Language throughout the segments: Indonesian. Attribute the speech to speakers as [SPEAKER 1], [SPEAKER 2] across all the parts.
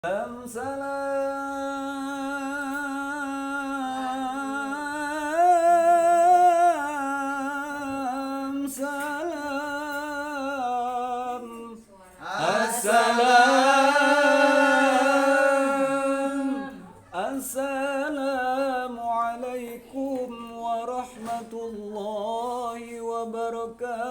[SPEAKER 1] Salam salam salam Assalam Assalamualaikum warahmatullahi wabarakatuh.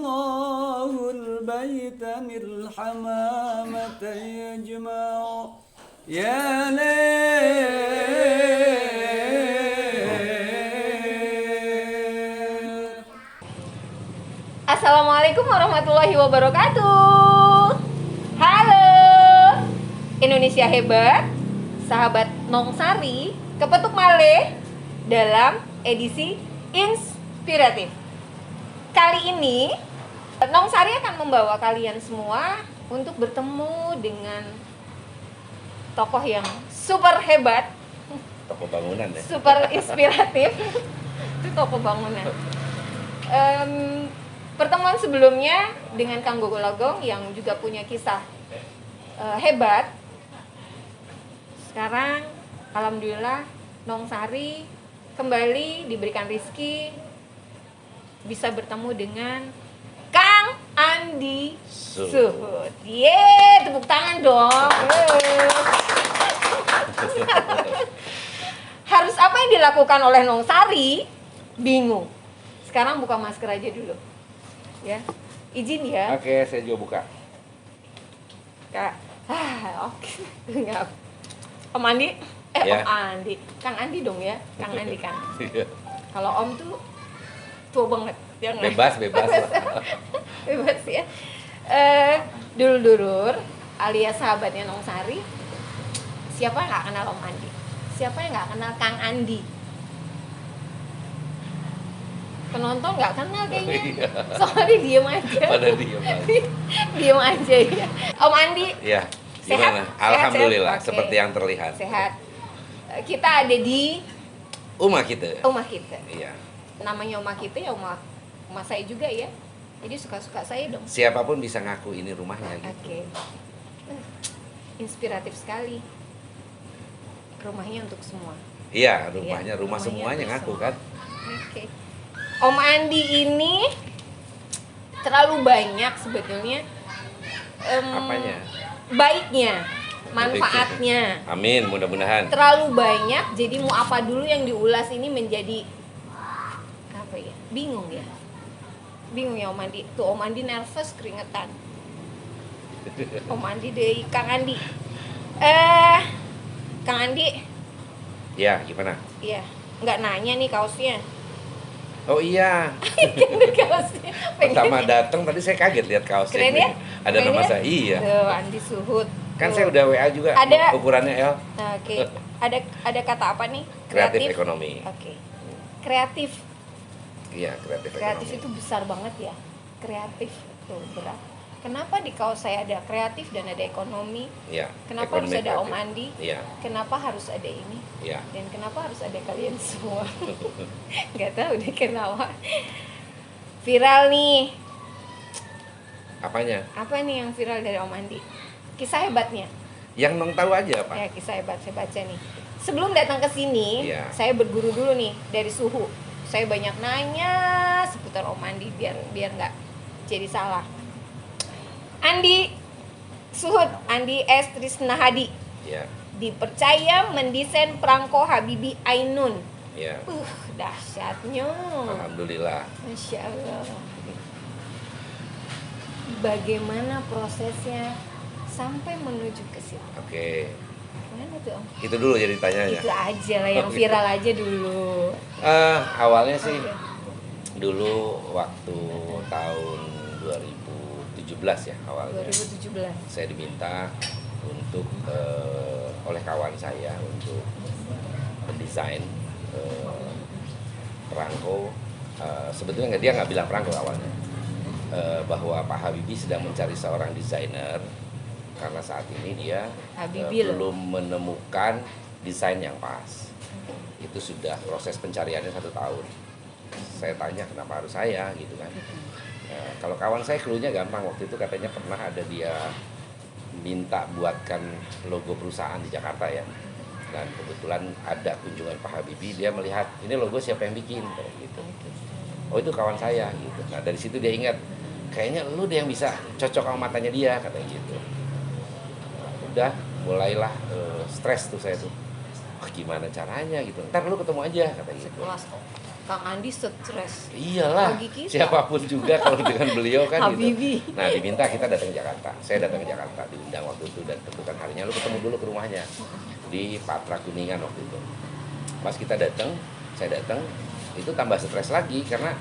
[SPEAKER 1] Ra'allahul baitanil hamamata yajma'u ya lail.
[SPEAKER 2] Assalamualaikum warahmatullahi wabarakatuh. Halo Indonesia hebat, sahabat Nongsari, kepetuk malih dalam edisi inspiratif. Kali ini Nongsari akan membawa kalian semua untuk bertemu dengan tokoh yang super hebat,
[SPEAKER 3] Toko bangunan ya.
[SPEAKER 2] super inspiratif. Itu tokoh bangunan. Pertemuan sebelumnya dengan Kang Gogolagong yang juga punya kisah hebat. Sekarang alhamdulillah Nongsari kembali diberikan rezeki bisa bertemu dengan Kang Andi Suhud. Yeay, tepuk tangan dong. Harus apa yang dilakukan oleh Nongsari? Bingung. Sekarang buka masker aja dulu. Ya. Izin ya.
[SPEAKER 3] Oke, saya juga buka.
[SPEAKER 2] Kak. Oke. Enggak. Om Andi?
[SPEAKER 3] Ya.
[SPEAKER 2] Om Andi. Kang Andi dong ya. Kang Andi kan.
[SPEAKER 3] Iya.
[SPEAKER 2] Kalau Om tuh tua banget. Jangan.
[SPEAKER 3] Bebas lah.
[SPEAKER 2] Bebas ya. Dulur-dulur alias sahabatnya Nongsari. Siapa yang nggak kenal Om Andi? Siapa yang nggak kenal Kang Andi? Penonton nggak kenal kayaknya.
[SPEAKER 3] Iya.
[SPEAKER 2] Soalnya diem aja.
[SPEAKER 3] Pada diem aja.
[SPEAKER 2] Diem aja ya. Om Andi
[SPEAKER 3] Iya.
[SPEAKER 2] sehat?
[SPEAKER 3] Gimana? Alhamdulillah,
[SPEAKER 2] Sehat? Oke.
[SPEAKER 3] seperti yang terlihat.
[SPEAKER 2] Sehat. Kita ada di
[SPEAKER 3] Rumah kita.
[SPEAKER 2] rumah kita.
[SPEAKER 3] Iya.
[SPEAKER 2] Namanya rumah kita ya rumah saya juga ya. Jadi suka-suka saya dong.
[SPEAKER 3] Siapapun bisa ngaku ini rumahnya gitu.
[SPEAKER 2] Oke. Inspiratif sekali. Rumahnya untuk semua.
[SPEAKER 3] Iya, rumahnya,
[SPEAKER 2] Iya,
[SPEAKER 3] rumah
[SPEAKER 2] rumahnya
[SPEAKER 3] semuanya
[SPEAKER 2] untuk
[SPEAKER 3] ngaku
[SPEAKER 2] semua.
[SPEAKER 3] kan.
[SPEAKER 2] Oke. Om Andi ini terlalu banyak sebetulnya
[SPEAKER 3] Apanya?
[SPEAKER 2] baiknya, manfaatnya.
[SPEAKER 3] Amin, mudah-mudahan.
[SPEAKER 2] Terlalu banyak, jadi mau apa dulu yang diulas ini menjadi apa ya? Bingung ya. Bingung ya Om Andi. Tuh Om Andi nervous keringetan. Om Andi dari Kang Andi. Kang Andi,
[SPEAKER 3] Ya, gimana?
[SPEAKER 2] iya, nggak nanya nih kaosnya.
[SPEAKER 3] Oh iya,
[SPEAKER 2] Kaosnya.
[SPEAKER 3] pertama datang tadi saya kaget lihat kaosnya.
[SPEAKER 2] Keren ya?
[SPEAKER 3] Ada
[SPEAKER 2] Keren
[SPEAKER 3] nama
[SPEAKER 2] ya?
[SPEAKER 3] saya. Iya.
[SPEAKER 2] Tuh, Andi Suhud.
[SPEAKER 3] Kan
[SPEAKER 2] Tuh.
[SPEAKER 3] saya udah WA juga.
[SPEAKER 2] Ada.
[SPEAKER 3] Ukurannya L.
[SPEAKER 2] Oke. Ada kata apa nih?
[SPEAKER 3] Kreatif ekonomi.
[SPEAKER 2] Oke. Kreatif.
[SPEAKER 3] Iya, kreatif
[SPEAKER 2] Kreatif
[SPEAKER 3] ekonomi.
[SPEAKER 2] itu besar banget ya. Kreatif itu berat. Kenapa di kaos saya ada kreatif dan ada ekonomi?
[SPEAKER 3] Iya.
[SPEAKER 2] Kenapa harus
[SPEAKER 3] ekonomi
[SPEAKER 2] ada Om
[SPEAKER 3] kreatif.
[SPEAKER 2] Andi?
[SPEAKER 3] Iya.
[SPEAKER 2] Kenapa harus ada ini?
[SPEAKER 3] Iya.
[SPEAKER 2] Dan kenapa harus ada kalian semua? Gak tahu deh kenapa. Viral nih.
[SPEAKER 3] Apanya?
[SPEAKER 2] Apa nih yang viral dari Om Andi? Kisah hebatnya.
[SPEAKER 3] Yang Nong tahu aja, Pak.
[SPEAKER 2] Ya, kisah hebat saya baca nih. Sebelum datang ke sini,
[SPEAKER 3] Iya.
[SPEAKER 2] saya berguru dulu nih dari Suhu. Saya banyak nanya seputar Om Andi biar nggak jadi salah. Andi Suhud, Andi S. Trisnahadi
[SPEAKER 3] Iya.
[SPEAKER 2] dipercaya mendesain perangko Habibie Ainun.
[SPEAKER 3] Iya.
[SPEAKER 2] Dahsyatnya.
[SPEAKER 3] Alhamdulillah.
[SPEAKER 2] Masya Allah. Bagaimana prosesnya sampai menuju ke situ?
[SPEAKER 3] Oke.
[SPEAKER 2] Gimana tuh Om?
[SPEAKER 3] Itu dulu jadi tanyanya.
[SPEAKER 2] Itu aja lah yang
[SPEAKER 3] Oke.
[SPEAKER 2] viral aja dulu.
[SPEAKER 3] Awalnya sih
[SPEAKER 2] Oke.
[SPEAKER 3] dulu waktu tahun 2017 ya awalnya.
[SPEAKER 2] 2017.
[SPEAKER 3] Saya diminta untuk oleh kawan saya untuk mendesain perangko. Sebetulnya dia nggak bilang perangko awalnya. Bahwa Pak Habibie sedang mencari seorang desainer karena saat ini dia
[SPEAKER 2] Habibie loh.
[SPEAKER 3] belum menemukan desain yang pas. Itu sudah proses pencariannya 1 tahun. saya tanya kenapa harus saya gitu kan. Kalau kawan saya clue-nya gampang, waktu itu katanya pernah ada dia minta buatkan logo perusahaan di Jakarta ya, dan kebetulan ada kunjungan Pak Habibie, dia melihat ini logo siapa yang bikin gitu. Oh itu kawan saya gitu. Nah dari situ dia ingat kayaknya lu deh yang bisa cocok sama matanya dia katanya gitu. Udah mulailah stres tuh saya tuh. Wah, gimana caranya gitu. Ntar lu ketemu aja katanya gitu.
[SPEAKER 2] Sekelas Kang Andi stres.
[SPEAKER 3] Iyalah,
[SPEAKER 2] Bagi kita.
[SPEAKER 3] siapapun juga kalau dengan beliau kan
[SPEAKER 2] Habibie.
[SPEAKER 3] gitu. Nah diminta kita datang ke Jakarta. Saya datang ke Jakarta, diundang waktu itu dan tentukan harinya lu ketemu dulu ke rumahnya di Patra Kuningan waktu itu. Pas kita datang, saya datang, itu tambah stres lagi karena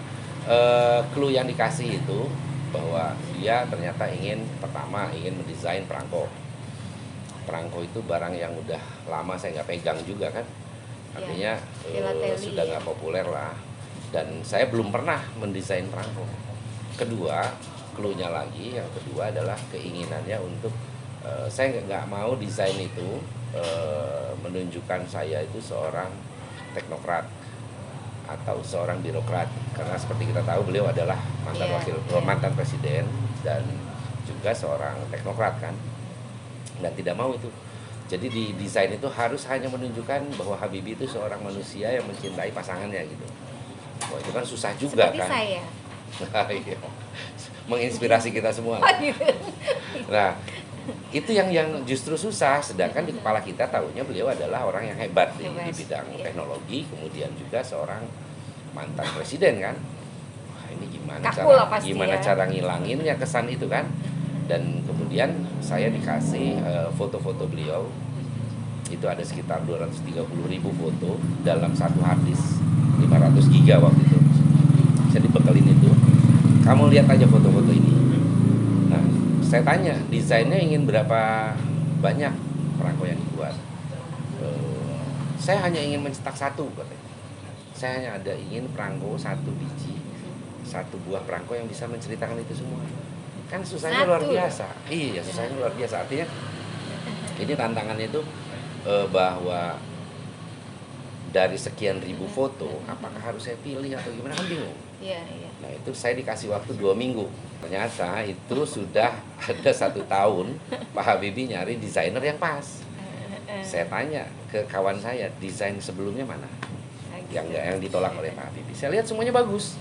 [SPEAKER 3] clue yang dikasih itu bahwa dia ternyata pertama ingin mendesain perangko. Perangko itu barang yang udah lama saya nggak pegang juga kan. Artinya sudah nggak populer lah, dan saya belum pernah mendesain perangko. Kedua, clue-nya lagi, yang kedua adalah keinginannya untuk saya nggak mau desain itu menunjukkan saya itu seorang teknokrat atau seorang birokrat, karena seperti kita tahu beliau adalah mantan presiden dan juga seorang teknokrat kan, dan tidak mau itu. Jadi di desain itu harus hanya menunjukkan bahwa Habibie itu seorang manusia yang mencintai pasangannya gitu. Wah itu kan susah juga
[SPEAKER 2] Seperti
[SPEAKER 3] kan.
[SPEAKER 2] saya.
[SPEAKER 3] Iya. Menginspirasi kita semua.
[SPEAKER 2] Gitu.
[SPEAKER 3] Nah itu yang justru susah. Sedangkan di kepala kita tahunya beliau adalah orang yang hebat di bidang teknologi, kemudian juga seorang mantan presiden kan. Wah ini gimana cara ngilanginnya kesan itu kan. Dan kemudian saya dikasih foto-foto beliau, itu ada sekitar 230.000 foto dalam satu hard disk 500 giga waktu itu. Saya dibekelin itu, kamu lihat aja foto-foto ini. Nah saya tanya desainnya ingin berapa banyak perangko yang dibuat. Saya hanya ingin mencetak satu katanya. Saya hanya ingin perangko satu biji, satu buah perangko yang bisa menceritakan itu semua. Kan susahnya luar biasa. Iya, susahnya luar biasa. Artinya ini tantangannya itu bahwa dari sekian ribu foto, apakah harus saya pilih atau gimana kan bingung.
[SPEAKER 2] Iya.
[SPEAKER 3] Nah itu saya dikasih waktu 2 minggu. Ternyata itu sudah ada 1 tahun Pak Habibie nyari desainer yang pas. Saya tanya ke kawan saya, desain sebelumnya mana? Yang ditolak oleh Pak Habibie. Saya lihat semuanya bagus.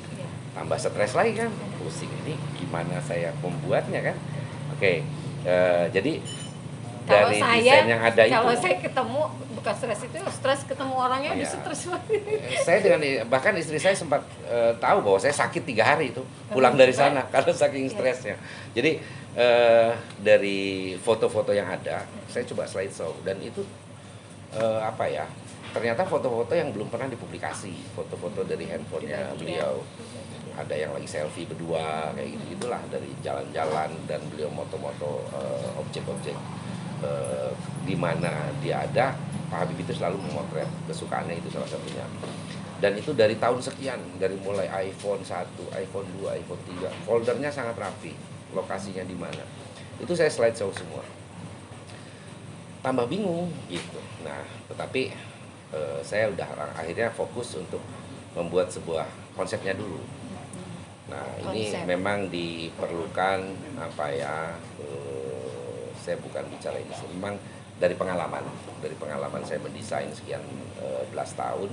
[SPEAKER 3] Tambah stres lagi kan, pusing ini gimana saya membuatnya kan. Oke, jadi dari desain yang ada itu,
[SPEAKER 2] kalau saya ketemu bukan stres itu, stres ketemu orangnya bisa stres lagi.
[SPEAKER 3] Saya bahkan istri saya sempat tahu bahwa saya sakit 3 hari itu pulang dari sana karena saking stresnya. Jadi dari foto-foto yang ada, saya coba slideshow dan itu ternyata foto-foto yang belum pernah dipublikasi, foto-foto dari handphonenya beliau. Ada yang lagi selfie berdua kayak gitu gitulah, dari jalan-jalan, dan beliau moto-moto objek-objek di mana dia ada. Pak Habibie itu selalu memotret kesukaannya, itu salah satunya. Dan itu dari tahun sekian, dari mulai iPhone 1, iPhone 2, iPhone 3, foldernya sangat rapi, lokasinya di mana. Itu saya slideshow semua. Tambah bingung gitu. Nah, tetapi saya udah akhirnya fokus untuk membuat sebuah konsepnya dulu. Nah ini memang diperlukan saya bukan bicara ini, memang dari pengalaman saya mendesain sekian belas tahun,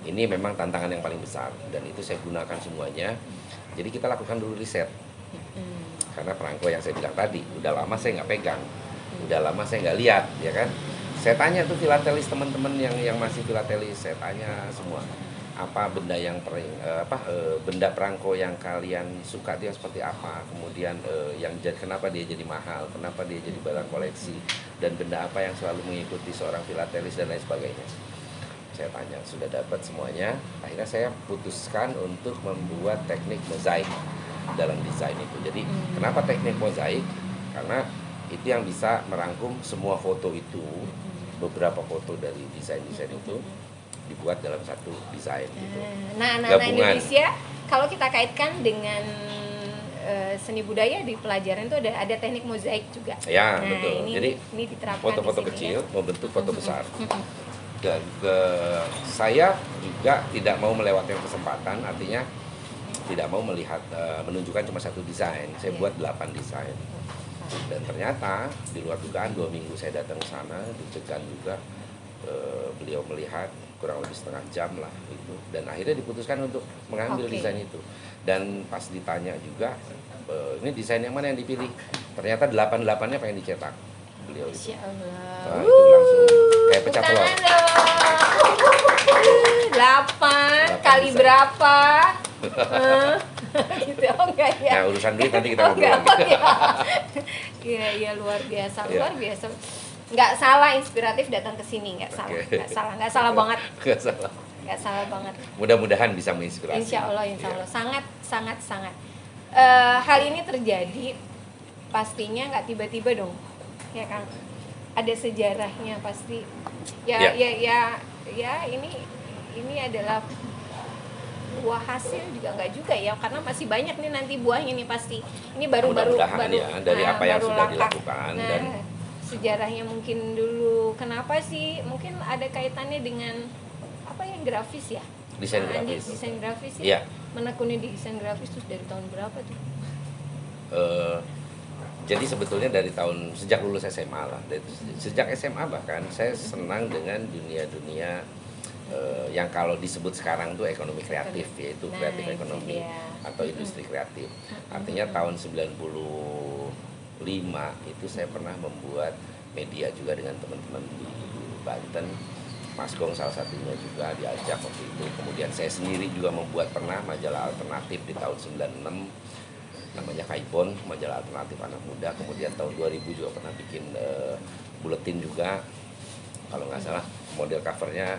[SPEAKER 3] ini memang tantangan yang paling besar dan itu saya gunakan semuanya. Jadi kita lakukan dulu riset, karena perangko yang saya bilang tadi udah lama saya nggak pegang, udah lama saya nggak lihat, ya kan. Saya tanya tuh filatelis, teman-teman yang masih filatelis, saya tanya semua, apa benda benda perangko yang kalian suka itu yang seperti apa, kemudian kenapa dia jadi mahal, kenapa dia jadi barang koleksi, dan benda apa yang selalu mengikuti seorang filatelis dan lain sebagainya. Saya tanya, sudah dapat semuanya. Akhirnya saya putuskan untuk membuat teknik mozaik dalam desain itu. Jadi kenapa teknik mozaik? Karena itu yang bisa merangkum semua foto itu, beberapa foto dari desain-desain itu dibuat dalam satu desain gitu.
[SPEAKER 2] Nah, Indonesia kalau kita kaitkan dengan seni budaya di pelajaran itu ada teknik mozaik juga.
[SPEAKER 3] Ya, betul. Jadi
[SPEAKER 2] ini diterapkan
[SPEAKER 3] foto-foto
[SPEAKER 2] di sini,
[SPEAKER 3] kecil membentuk foto besar. saya juga tidak mau melewatkan kesempatan, artinya tidak mau melihat menunjukkan cuma satu desain. Saya buat 8 desain. Dan ternyata di luar dugaan 2 minggu saya datang ke sana, deg-degan juga, beliau melihat kurang lebih setengah jam lah itu, dan akhirnya diputuskan untuk mengambil desain itu. Dan pas ditanya juga, ini desain yang mana yang dipilih, ternyata 8-8-nya pengen dicetak beliau itu.
[SPEAKER 2] Insya Allah.
[SPEAKER 3] Nah, itu langsung kayak pecah telur.
[SPEAKER 2] 8 kali
[SPEAKER 3] desain.
[SPEAKER 2] berapa? Gitu, oh enggak ya?
[SPEAKER 3] Nah, urusan duit nanti kita
[SPEAKER 2] Oh,
[SPEAKER 3] ngobrol
[SPEAKER 2] enggak,
[SPEAKER 3] lagi.
[SPEAKER 2] oh, ya. Iya, luar biasa,
[SPEAKER 3] Iya.
[SPEAKER 2] luar biasa. Nggak salah inspiratif datang ke sini, nggak salah,
[SPEAKER 3] Oke.
[SPEAKER 2] nggak salah banget,
[SPEAKER 3] Nggak salah.
[SPEAKER 2] nggak salah banget.
[SPEAKER 3] Mudah-mudahan bisa menginspirasi.
[SPEAKER 2] Insya Allah,
[SPEAKER 3] Iya.
[SPEAKER 2] sangat. Hal ini terjadi pastinya nggak tiba-tiba dong, ya Kang. Ada sejarahnya pasti.
[SPEAKER 3] Ya.
[SPEAKER 2] Ya, ini adalah buah hasil juga nggak juga ya, karena masih banyak nih nanti buahnya nih pasti. Ini baru
[SPEAKER 3] Mudah-mudahan ya, dari apa yang
[SPEAKER 2] baru
[SPEAKER 3] sudah
[SPEAKER 2] langkah.
[SPEAKER 3] dilakukan.
[SPEAKER 2] Nah,
[SPEAKER 3] Dan
[SPEAKER 2] sejarahnya mungkin dulu kenapa sih, mungkin ada kaitannya dengan apa ya, grafis ya,
[SPEAKER 3] desain
[SPEAKER 2] Nah, Andi,
[SPEAKER 3] grafis.
[SPEAKER 2] desain grafis ya.
[SPEAKER 3] Iya.
[SPEAKER 2] Menekuni di desain grafis terus dari tahun berapa tuh?
[SPEAKER 3] Jadi sebetulnya dari sejak lulus SMA lah, sejak SMA bahkan saya senang dengan dunia-dunia yang kalau disebut sekarang tuh ekonomi kreatif, yaitu
[SPEAKER 2] Nah,
[SPEAKER 3] kreatif
[SPEAKER 2] itu
[SPEAKER 3] ekonomi
[SPEAKER 2] dia.
[SPEAKER 3] atau industri kreatif. Artinya tahun 95 itu saya pernah membuat media juga dengan teman-teman di Banten. Mas Gong salah satunya juga diajak waktu itu. Kemudian saya sendiri juga membuat pernah majalah alternatif di tahun 96, namanya Kaipon, majalah alternatif anak muda. Kemudian tahun 2000 juga pernah bikin buletin juga, kalau nggak salah model covernya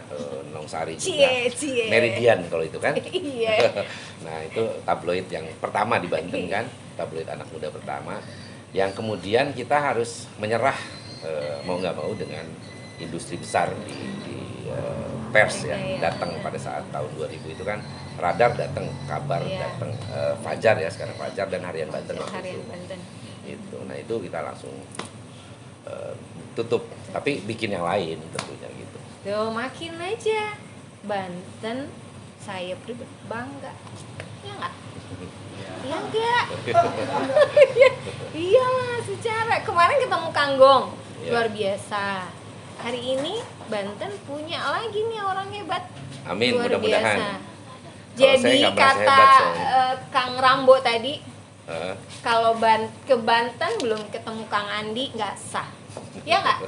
[SPEAKER 3] Nong Sari juga,
[SPEAKER 2] Cie.
[SPEAKER 3] Meridian kalau itu kan.
[SPEAKER 2] Iya.
[SPEAKER 3] Nah itu tabloid yang pertama di Banten kan, tabloid anak muda pertama, yang kemudian kita harus menyerah mau nggak mau dengan industri besar di pers ya.
[SPEAKER 2] Iya.
[SPEAKER 3] Datang pada saat tahun 2000 itu kan, Radar datang, Kabar
[SPEAKER 2] Iya.
[SPEAKER 3] datang, Fajar ya sekarang Fajar, dan Harian Banten waktu
[SPEAKER 2] Harian
[SPEAKER 3] itu.
[SPEAKER 2] Banten.
[SPEAKER 3] Itu. Nah itu kita langsung tutup, tapi bikin yang lain tentunya gitu.
[SPEAKER 2] Tuh makin aja Banten saya pribadi bangga. Ya nggak? Iya enggak? Iya lah, secara kemarin ketemu Kang Gong,
[SPEAKER 3] Iya.
[SPEAKER 2] luar biasa. Hari ini Banten punya lagi nih orang hebat.
[SPEAKER 3] Amin,
[SPEAKER 2] Luar
[SPEAKER 3] mudah-mudahan.
[SPEAKER 2] biasa.
[SPEAKER 3] Kalau saya
[SPEAKER 2] Jadi
[SPEAKER 3] nggak merasa
[SPEAKER 2] kata
[SPEAKER 3] hebat, Son.
[SPEAKER 2] Kang Rambo tadi,
[SPEAKER 3] Eh,
[SPEAKER 2] kalau ke Banten belum ketemu Kang Andi nggak sah. Ya nggak?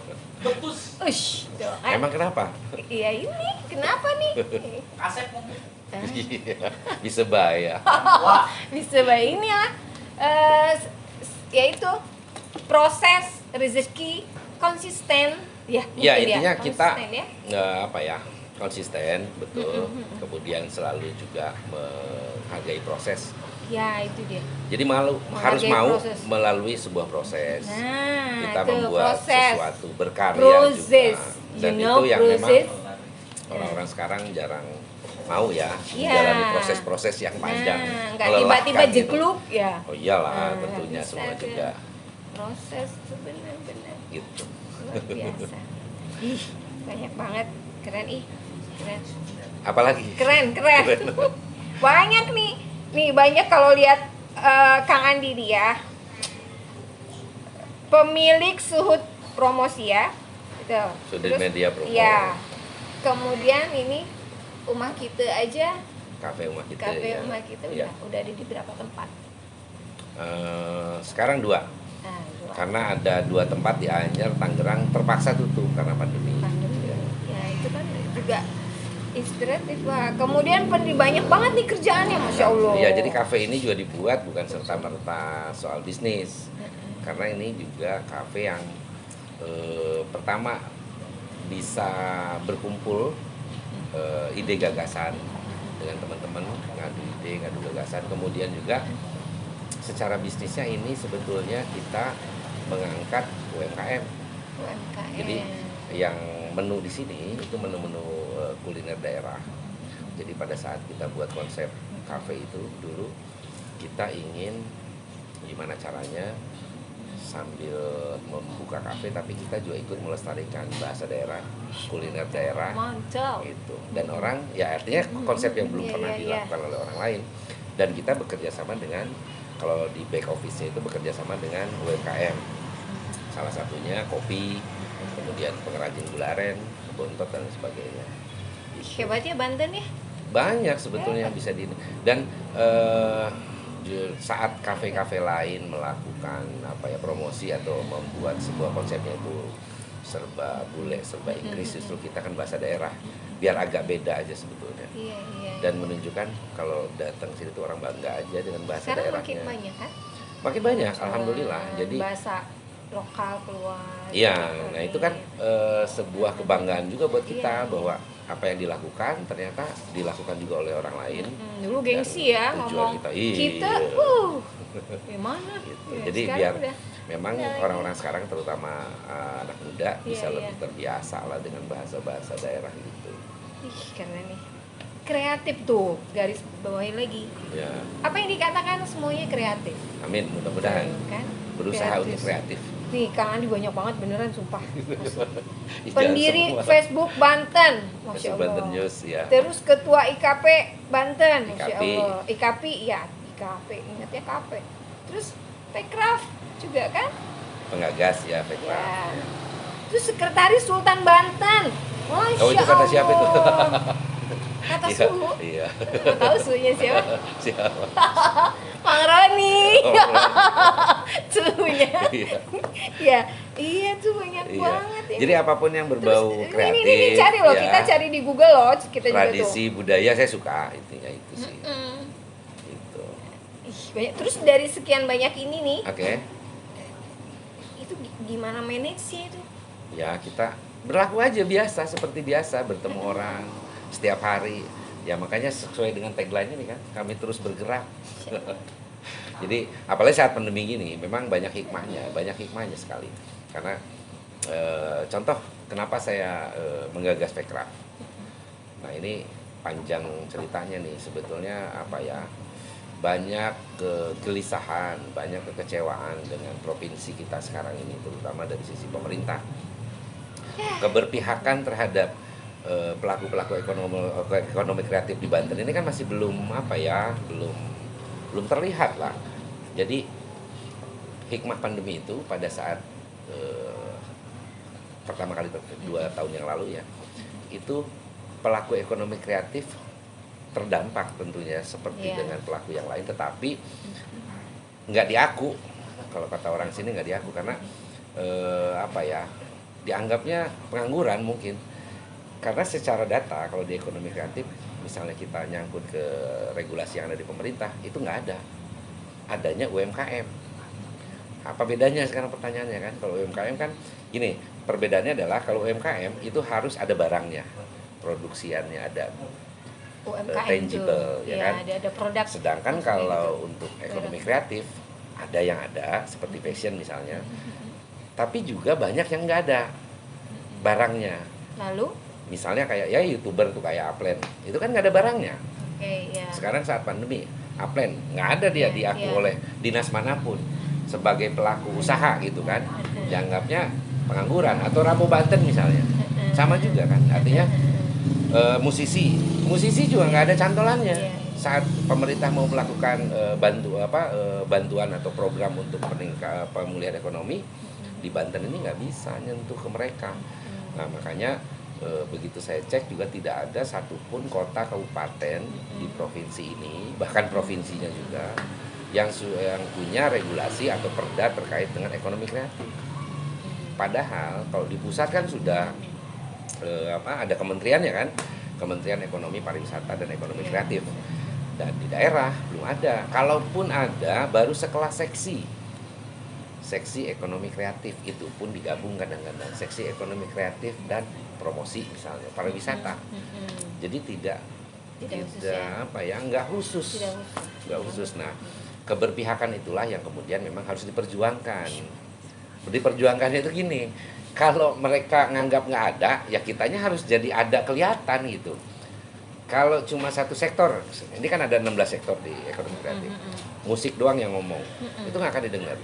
[SPEAKER 2] Ush, tuh kan.
[SPEAKER 3] emang kenapa?
[SPEAKER 2] Iya ini, kenapa nih?
[SPEAKER 3] Iya, bisa bahaya.
[SPEAKER 2] Bisa baik ini lah. Yaitu proses rezeki konsisten ya.
[SPEAKER 3] Ya
[SPEAKER 2] mungkin
[SPEAKER 3] intinya kita
[SPEAKER 2] konsisten, ya.
[SPEAKER 3] konsisten betul, kemudian selalu juga menghargai proses.
[SPEAKER 2] Ya itu dia.
[SPEAKER 3] Jadi
[SPEAKER 2] Menghargai
[SPEAKER 3] harus mau
[SPEAKER 2] proses.
[SPEAKER 3] melalui sebuah proses.
[SPEAKER 2] Nah,
[SPEAKER 3] Kita
[SPEAKER 2] itu
[SPEAKER 3] membuat
[SPEAKER 2] proses.
[SPEAKER 3] sesuatu, berkarya
[SPEAKER 2] Proses.
[SPEAKER 3] juga. Dan
[SPEAKER 2] You know,
[SPEAKER 3] itu yang
[SPEAKER 2] proses.
[SPEAKER 3] memang orang-orang sekarang jarang mau ya
[SPEAKER 2] Iya.
[SPEAKER 3] menjalani proses-proses yang panjang.
[SPEAKER 2] Nah, nggak
[SPEAKER 3] melelahkan
[SPEAKER 2] tiba-tiba
[SPEAKER 3] gitu.
[SPEAKER 2] jekluk ya.
[SPEAKER 3] Oh iyalah,
[SPEAKER 2] Nah,
[SPEAKER 3] tentunya
[SPEAKER 2] bisa
[SPEAKER 3] semua
[SPEAKER 2] tuh.
[SPEAKER 3] juga
[SPEAKER 2] Proses itu benar-benar
[SPEAKER 3] gitu.
[SPEAKER 2] luar biasa. Ih, banyak banget. Keren ih. Keren.
[SPEAKER 3] Apalagi?
[SPEAKER 2] Keren. Banyak nih. Nih banyak kalau lihat Kang Andi dia. Pemilik Suhud Promosi ya. Itu.
[SPEAKER 3] Sudah media promo.
[SPEAKER 2] Iya. Kemudian ini rumah kita aja,
[SPEAKER 3] Kafe rumah kita.
[SPEAKER 2] kafe
[SPEAKER 3] ya.
[SPEAKER 2] rumah kita
[SPEAKER 3] Iya.
[SPEAKER 2] udah ada di berapa tempat?
[SPEAKER 3] Sekarang 2.
[SPEAKER 2] Nah, dua.
[SPEAKER 3] Karena ada 2 tempat di Anyer, Tangerang terpaksa tutup karena pandemi.
[SPEAKER 2] Pandemi.
[SPEAKER 3] Ya.
[SPEAKER 2] Ya itu kan juga inspiratif lah. Kemudian banyak banget nih kerjaannya, masya Allah.
[SPEAKER 3] Iya, jadi kafe ini juga dibuat bukan serta-merta soal bisnis. Karena ini juga kafe yang pertama bisa berkumpul ide gagasan dengan teman-teman, ngadu ide, ngadu gagasan. Kemudian juga secara bisnisnya ini sebetulnya kita mengangkat UMKM.
[SPEAKER 2] UMKM.
[SPEAKER 3] Jadi yang menu di sini itu menu-menu kuliner daerah. Jadi pada saat kita buat konsep kafe itu dulu, kita ingin gimana caranya sambil membuka kafe, tapi kita juga ikut melestarikan bahasa daerah, kuliner daerah
[SPEAKER 2] Mantap.
[SPEAKER 3] gitu. Dan orang ya artinya konsep yang belum
[SPEAKER 2] Iya,
[SPEAKER 3] pernah
[SPEAKER 2] iya,
[SPEAKER 3] dilakukan oleh orang lain. Dan kita bekerja sama dengan, kalau di back office-nya itu bekerja sama dengan UMKM. Salah satunya kopi, kemudian pengrajin gula aren, bontot dan sebagainya.
[SPEAKER 2] Hebat ya Banten ya.
[SPEAKER 3] Banyak sebetulnya yang bisa dan saat kafe-kafe lain melakukan promosi atau membuat sebuah konsepnya itu serba bule, serba Inggris, justru kita kan bahasa daerah biar agak beda aja sebetulnya.
[SPEAKER 2] Iya, iya.
[SPEAKER 3] Dan menunjukkan kalau datang sini tuh orang bangga aja dengan bahasa
[SPEAKER 2] Sekarang
[SPEAKER 3] daerahnya.
[SPEAKER 2] makin banyak kan?
[SPEAKER 3] Makin banyak, alhamdulillah. Jadi
[SPEAKER 2] bahasa lokal keluar.
[SPEAKER 3] iya, nah itu kan sebuah kebanggaan juga buat kita
[SPEAKER 2] Iya.
[SPEAKER 3] bahwa apa yang dilakukan ternyata dilakukan juga oleh orang lain.
[SPEAKER 2] Dulu gengsi ya
[SPEAKER 3] tujuan
[SPEAKER 2] ngomong
[SPEAKER 3] kita,
[SPEAKER 2] kita,
[SPEAKER 3] iya.
[SPEAKER 2] gimana?
[SPEAKER 3] Gitu.
[SPEAKER 2] Ya,
[SPEAKER 3] Jadi
[SPEAKER 2] sekarang
[SPEAKER 3] biar
[SPEAKER 2] udah.
[SPEAKER 3] memang orang-orang sekarang terutama anak muda bisa
[SPEAKER 2] Iya,
[SPEAKER 3] lebih
[SPEAKER 2] iya.
[SPEAKER 3] terbiasa lah dengan bahasa-bahasa daerah gitu.
[SPEAKER 2] Ih, keren nih. Kreatif tuh, garis bawahi lagi.
[SPEAKER 3] Ya,
[SPEAKER 2] Apa yang dikatakan semuanya kreatif.
[SPEAKER 3] amin, mudah-mudahan
[SPEAKER 2] Kan?
[SPEAKER 3] berusaha untuk kreatif.
[SPEAKER 2] Nih, Kang Andi banyak banget beneran sumpah. Asli.
[SPEAKER 3] Jangan
[SPEAKER 2] Pendiri
[SPEAKER 3] semua.
[SPEAKER 2] Facebook Banten, Masya
[SPEAKER 3] Facebook
[SPEAKER 2] Allah.
[SPEAKER 3] Banten News ya.
[SPEAKER 2] Terus ketua IKP Banten, Masya
[SPEAKER 3] IKP.
[SPEAKER 2] Allah. IKP, ya IKP, ingatnya KP. Terus Pekraf juga kan?
[SPEAKER 3] Pengagas ya, Fekra.
[SPEAKER 2] Ya. Terus sekretaris Sultan Banten. Masya
[SPEAKER 3] Oh, itu kata siapa itu?
[SPEAKER 2] Allah. Kata
[SPEAKER 3] Iya,
[SPEAKER 2] suhu.
[SPEAKER 3] iya.
[SPEAKER 2] Nggak tahu suhunya siapa?
[SPEAKER 3] Siapa?
[SPEAKER 2] Mang Roni.
[SPEAKER 3] Oh,
[SPEAKER 2] Suhunya.
[SPEAKER 3] iya.
[SPEAKER 2] Ya, iya tuh banyak
[SPEAKER 3] Iya.
[SPEAKER 2] banget ya.
[SPEAKER 3] Jadi apapun yang berbau
[SPEAKER 2] Terus,
[SPEAKER 3] kreatif,
[SPEAKER 2] ini cari loh,
[SPEAKER 3] ya,
[SPEAKER 2] kita cari di Google loh, kita
[SPEAKER 3] tradisi budaya saya suka intinya itu
[SPEAKER 2] juga
[SPEAKER 3] sih.
[SPEAKER 2] tuh.
[SPEAKER 3] Gitu.
[SPEAKER 2] Ih, banyak. Terus dari sekian banyak ini nih,
[SPEAKER 3] Oke.
[SPEAKER 2] itu gimana manage-nya itu?
[SPEAKER 3] Ya kita berlaku aja biasa seperti biasa bertemu orang setiap hari. Ya makanya sesuai dengan tagline ini kan, kami terus bergerak. Jadi apalagi saat pandemi gini, memang banyak hikmahnya sekali. Karena contoh kenapa saya menggagas Pekraf. Nah ini panjang ceritanya nih, sebetulnya banyak kegelisahan, banyak kekecewaan dengan provinsi kita sekarang ini, terutama dari sisi pemerintah. Keberpihakan terhadap pelaku-pelaku ekonomi kreatif di Banten ini kan masih belum belum terlihat lah. Jadi hikmah pandemi itu pada saat pertama kali 2 tahun yang lalu ya, itu pelaku ekonomi kreatif terdampak tentunya seperti
[SPEAKER 2] Iya.
[SPEAKER 3] dengan pelaku yang lain, tetapi nggak diaku. Kalau kata orang sini nggak diaku karena dianggapnya pengangguran mungkin. Karena secara data kalau di ekonomi kreatif misalnya kita nyangkut ke regulasi yang ada di pemerintah itu nggak ada, adanya UMKM. Apa bedanya sekarang pertanyaannya kan? Kalau UMKM kan gini, perbedaannya adalah kalau UMKM itu harus ada barangnya, produksiannya ada,
[SPEAKER 2] UMKM
[SPEAKER 3] tangible,
[SPEAKER 2] tuh.
[SPEAKER 3] ya
[SPEAKER 2] Ya,
[SPEAKER 3] kan?
[SPEAKER 2] ada produk.
[SPEAKER 3] Sedangkan
[SPEAKER 2] maksudnya
[SPEAKER 3] kalau
[SPEAKER 2] gitu.
[SPEAKER 3] untuk ekonomi kreatif ada yang ada seperti fashion misalnya, tapi juga banyak yang nggak ada barangnya.
[SPEAKER 2] Lalu,
[SPEAKER 3] Misalnya kayak ya YouTuber tuh kayak Upland, itu kan nggak ada barangnya.
[SPEAKER 2] oke ya.
[SPEAKER 3] Sekarang saat pandemi, Upland nggak ada dia
[SPEAKER 2] Iya,
[SPEAKER 3] diaku
[SPEAKER 2] iya.
[SPEAKER 3] oleh dinas manapun sebagai pelaku usaha gitu kan, dianggapnya pengangguran. Atau Ramo Banten misalnya, sama juga kan, artinya musisi juga nggak ada cantolannya.
[SPEAKER 2] Iya.
[SPEAKER 3] Saat pemerintah mau melakukan bantuan atau program untuk pemulihan ekonomi di Banten ini nggak bisa nyentuh ke mereka. Nah makanya begitu saya cek juga tidak ada satupun kota kabupaten di provinsi ini, bahkan provinsinya juga yang punya regulasi atau perda terkait dengan ekonomi kreatif. Padahal kalau di pusat kan sudah ada kementeriannya kan, Kementerian Ekonomi Pariwisata dan Ekonomi Kreatif. Dan di daerah belum ada. Kalaupun ada, baru sekelas seksi ekonomi kreatif, itu pun digabung kadang-kadang seksi ekonomi kreatif dan promosi misalnya pariwisata. Jadi tidak
[SPEAKER 2] khusus ya.
[SPEAKER 3] nggak khusus.
[SPEAKER 2] Tidak khusus.
[SPEAKER 3] Nggak khusus. Nah, keberpihakan itulah yang kemudian memang harus diperjuangkan. Diperjuangkannya itu gini, kalau mereka nganggap nggak ada, ya kitanya harus jadi ada, kelihatan gitu. Kalau cuma satu sektor, ini kan ada 16 sektor di ekonomi kreatif, musik doang yang ngomong, itu nggak akan didengar.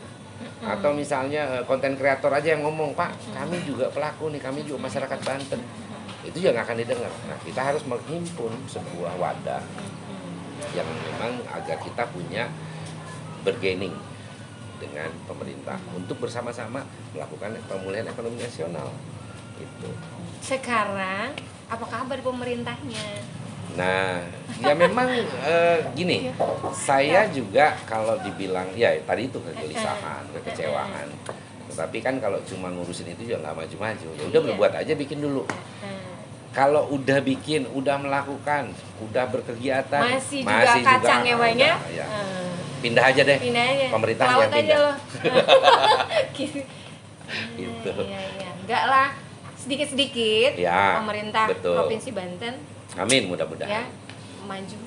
[SPEAKER 3] Atau misalnya konten kreator aja yang ngomong, Pak, kami juga pelaku nih, kami juga masyarakat Banten. Itu juga nggak akan didengar. Nah, kita harus menghimpun sebuah wadah yang memang agar kita punya bargaining dengan pemerintah untuk bersama-sama melakukan pemulihan ekonomi nasional. Itu.
[SPEAKER 2] Sekarang apa kabar pemerintahnya?
[SPEAKER 3] Nah, ya memang gini, saya juga kalau dibilang ya tadi itu kegelisahan, kekecewaan. Tetapi kan kalau cuma ngurusin itu juga nggak maju-maju. Ya udah berbuat aja, bikin dulu. Kalau udah bikin, udah melakukan, udah berkegiatan,
[SPEAKER 2] masih juga kacangnya banyak.
[SPEAKER 3] Ya. Pindah aja deh.
[SPEAKER 2] Pindah aja.
[SPEAKER 3] Pemerintah
[SPEAKER 2] Laut
[SPEAKER 3] yang pindah.
[SPEAKER 2] aja loh.
[SPEAKER 3] Gitu.
[SPEAKER 2] Iya. Enggak lah. Sedikit-sedikit
[SPEAKER 3] Ya,
[SPEAKER 2] pemerintah
[SPEAKER 3] betul.
[SPEAKER 2] Provinsi Banten
[SPEAKER 3] Amin,
[SPEAKER 2] ya
[SPEAKER 3] mudah-mudahan.
[SPEAKER 2] maju.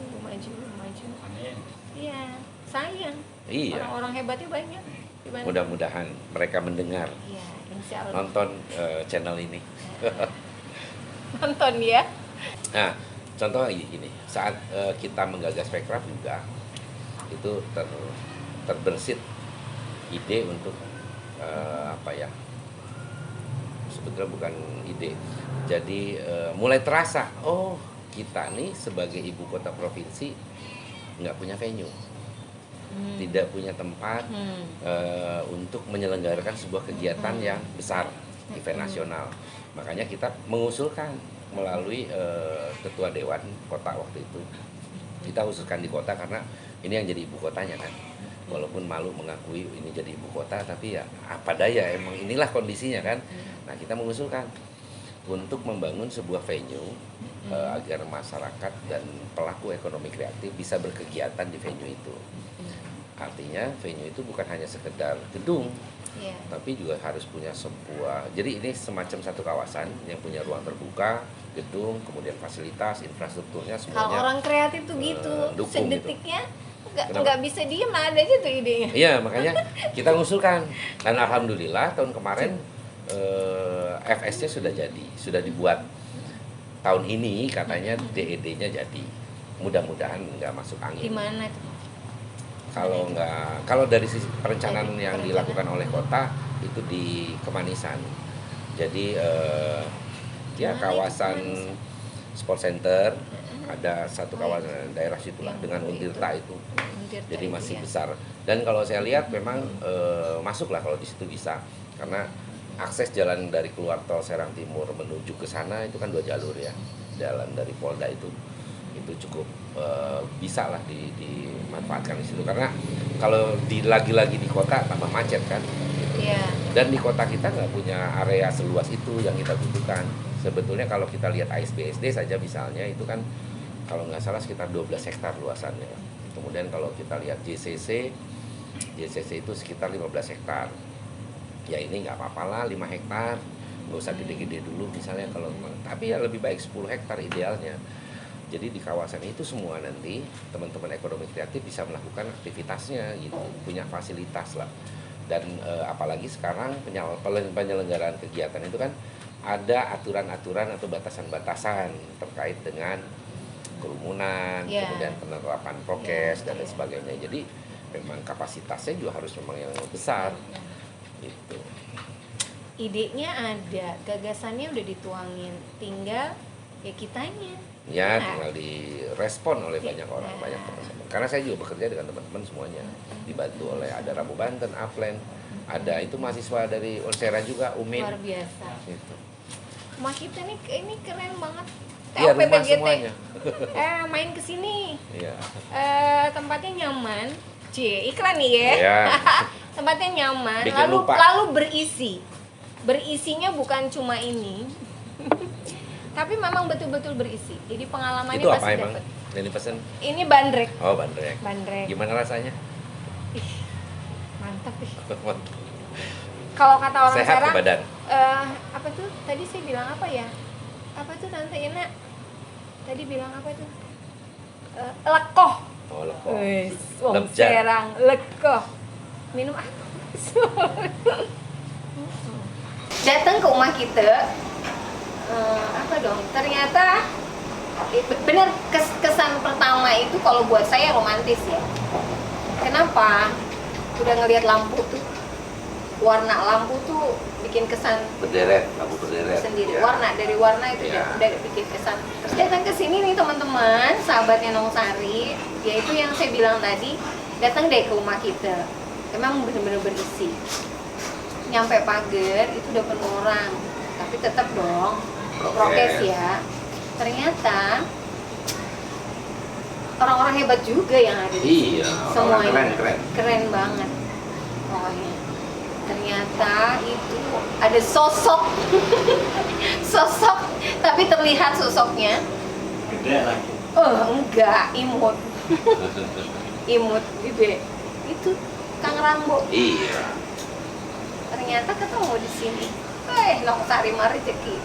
[SPEAKER 4] Amin.
[SPEAKER 2] Iya, sayang.
[SPEAKER 3] Iya.
[SPEAKER 2] Orang-orang hebatnya banyak di Banten.
[SPEAKER 3] Mudah-mudahan mereka mendengar,
[SPEAKER 2] Iya, insya Allah.
[SPEAKER 3] nonton channel ini.
[SPEAKER 2] Nonton ya.
[SPEAKER 3] Nah, contoh gini, saat kita menggagas Pekraf juga itu terbersit ide untuk apa ya? Sebetulnya bukan ide. Jadi mulai terasa, oh kita nih sebagai ibu kota provinsi nggak punya venue, tidak punya tempat untuk menyelenggarakan sebuah kegiatan yang besar, event nasional. Makanya kita mengusulkan melalui ketua dewan kota waktu itu, kita usulkan di kota karena ini yang jadi ibu kotanya kan. Walaupun malu mengakui ini jadi ibu kota, tapi ya apa daya, emang inilah kondisinya kan. Nah, kita mengusulkan untuk membangun sebuah venue agar masyarakat dan pelaku ekonomi kreatif bisa berkegiatan di venue itu. Artinya venue itu bukan hanya sekedar gedung, tapi juga harus punya sebuah, jadi ini semacam satu kawasan yang punya ruang terbuka, gedung, kemudian fasilitas, infrastrukturnya semuanya.
[SPEAKER 2] Kalau orang kreatif tuh gitu,
[SPEAKER 3] dukung
[SPEAKER 2] sedetiknya
[SPEAKER 3] Kenapa?
[SPEAKER 2] nggak bisa diem, ada aja tuh idenya.
[SPEAKER 3] Iya, makanya kita ngusulkan. Dan alhamdulillah tahun kemarin FS-nya sudah jadi, sudah dibuat. Tahun ini katanya DED-nya jadi. Mudah-mudahan nggak masuk angin.
[SPEAKER 2] Di mana tuh?
[SPEAKER 3] Kalau dari sisi perencanaan
[SPEAKER 2] Dari
[SPEAKER 3] yang
[SPEAKER 2] perencanaan.
[SPEAKER 3] dilakukan oleh kota itu di Kemanisan. Jadi ya
[SPEAKER 2] Mana
[SPEAKER 3] kawasan
[SPEAKER 2] itu
[SPEAKER 3] sport center, ada satu kawasan daerah situlah
[SPEAKER 2] Yang
[SPEAKER 3] dengan
[SPEAKER 2] itu.
[SPEAKER 3] Untirta itu.
[SPEAKER 2] Untirta
[SPEAKER 3] Jadi
[SPEAKER 2] itu
[SPEAKER 3] masih
[SPEAKER 2] ya.
[SPEAKER 3] besar. Dan kalau saya lihat memang masuklah kalau di situ bisa, karena akses jalan dari keluar tol Serang Timur menuju ke sana itu kan 2 jalur ya, jalan dari Polda itu cukup bisa lah dimanfaatkan di situ, karena kalau lagi-lagi di kota tambah macet kan gitu.
[SPEAKER 2] Iya.
[SPEAKER 3] Dan di kota kita nggak punya area seluas itu yang kita butuhkan. Sebetulnya kalau kita lihat ASBSD saja misalnya itu kan kalau nggak salah sekitar 12 hektar luasannya. Kemudian kalau kita lihat JCC itu sekitar 15 hektar. Ya ini nggak apa-apa lah 5 hektar, nggak usah gede-gede dulu misalnya kalau, tapi ya lebih baik 10 hektar idealnya. Jadi di kawasan itu semua nanti teman-teman ekonomi kreatif bisa melakukan aktivitasnya gitu, punya fasilitas lah. Dan apalagi sekarang penyelenggaraan kegiatan itu kan ada aturan-aturan atau batasan-batasan terkait dengan kerumunan, kemudian penerapan prokes dan lain sebagainya. Jadi memang kapasitasnya juga harus memang yang besar. Gitu.
[SPEAKER 2] Idenya ada, gagasannya udah dituangin, tinggal ya kitanya.
[SPEAKER 3] Ya,
[SPEAKER 2] Nah.
[SPEAKER 3] tinggal direspon oleh
[SPEAKER 2] Ya.
[SPEAKER 3] banyak orang, banyak teman-teman. Karena saya juga bekerja dengan teman-teman semuanya, dibantu oleh ada Rabu Banten, Aflen, ada itu mahasiswa dari Unsera juga, Umin.
[SPEAKER 2] Luar biasa.
[SPEAKER 3] Gitu.
[SPEAKER 2] Rumah kita nih ini keren banget.
[SPEAKER 3] Iya, rumah
[SPEAKER 2] PPGT.
[SPEAKER 3] semuanya.
[SPEAKER 2] Main ke sini.
[SPEAKER 3] Iya.
[SPEAKER 2] Tempatnya nyaman. Iklan nih ya.
[SPEAKER 3] Iya.
[SPEAKER 2] Tempatnya nyaman,
[SPEAKER 3] Bikin lupa.
[SPEAKER 2] lalu berisi. Berisinya bukan cuma ini. Tapi memang betul-betul berisi. Jadi pengalamannya
[SPEAKER 3] Itu apa
[SPEAKER 2] pasti
[SPEAKER 3] emang?
[SPEAKER 2] dapat.
[SPEAKER 3] Yang dipesan?
[SPEAKER 2] Ini bandrek.
[SPEAKER 3] Oh, bandrek.
[SPEAKER 2] Bandrek.
[SPEAKER 3] Gimana rasanya?
[SPEAKER 2] Ih, mantap ih. Kalau kata orang
[SPEAKER 3] Sehat
[SPEAKER 2] Serang,
[SPEAKER 3] ke badan?
[SPEAKER 2] apa tuh? Tadi saya bilang apa ya? Apa tuh Tante Ina? Tadi bilang apa tuh? Lekoh.
[SPEAKER 3] Oh, lepo.
[SPEAKER 2] Wis, wong
[SPEAKER 3] Lebjan.
[SPEAKER 2] Serang, lekoh. Minum apa? Datang ke rumah kita, apa dong? Ternyata bener kesan pertama itu kalau buat saya romantis ya. Kenapa? Udah ngelihat lampu tuh warna lampu tuh bikin kesan
[SPEAKER 3] Berderet, lampu berderet.
[SPEAKER 2] sendiri.
[SPEAKER 3] Ya.
[SPEAKER 2] Warna dari warna itu
[SPEAKER 3] Ya.
[SPEAKER 2] udah bikin kesan. Terus datang ke sini nih teman-teman, sahabatnya Nong Sari, yaitu yang saya bilang tadi, datang deh ke rumah kita. Emang bener-bener berisi. Nyampe pagar itu udah penuh orang, tapi tetap dong prokes ya. Ternyata orang-orang hebat juga yang ada di sini.
[SPEAKER 3] Iya,
[SPEAKER 2] Semuanya
[SPEAKER 3] orang keren.
[SPEAKER 2] banget pokoknya. Ternyata itu ada sosok sosok, tapi terlihat sosoknya
[SPEAKER 4] Gede lagi.
[SPEAKER 2] enggak imut imut gede itu Kang Rambo.
[SPEAKER 3] Iya.
[SPEAKER 2] Ternyata ketemu di sini. Nong Sari mah rezeki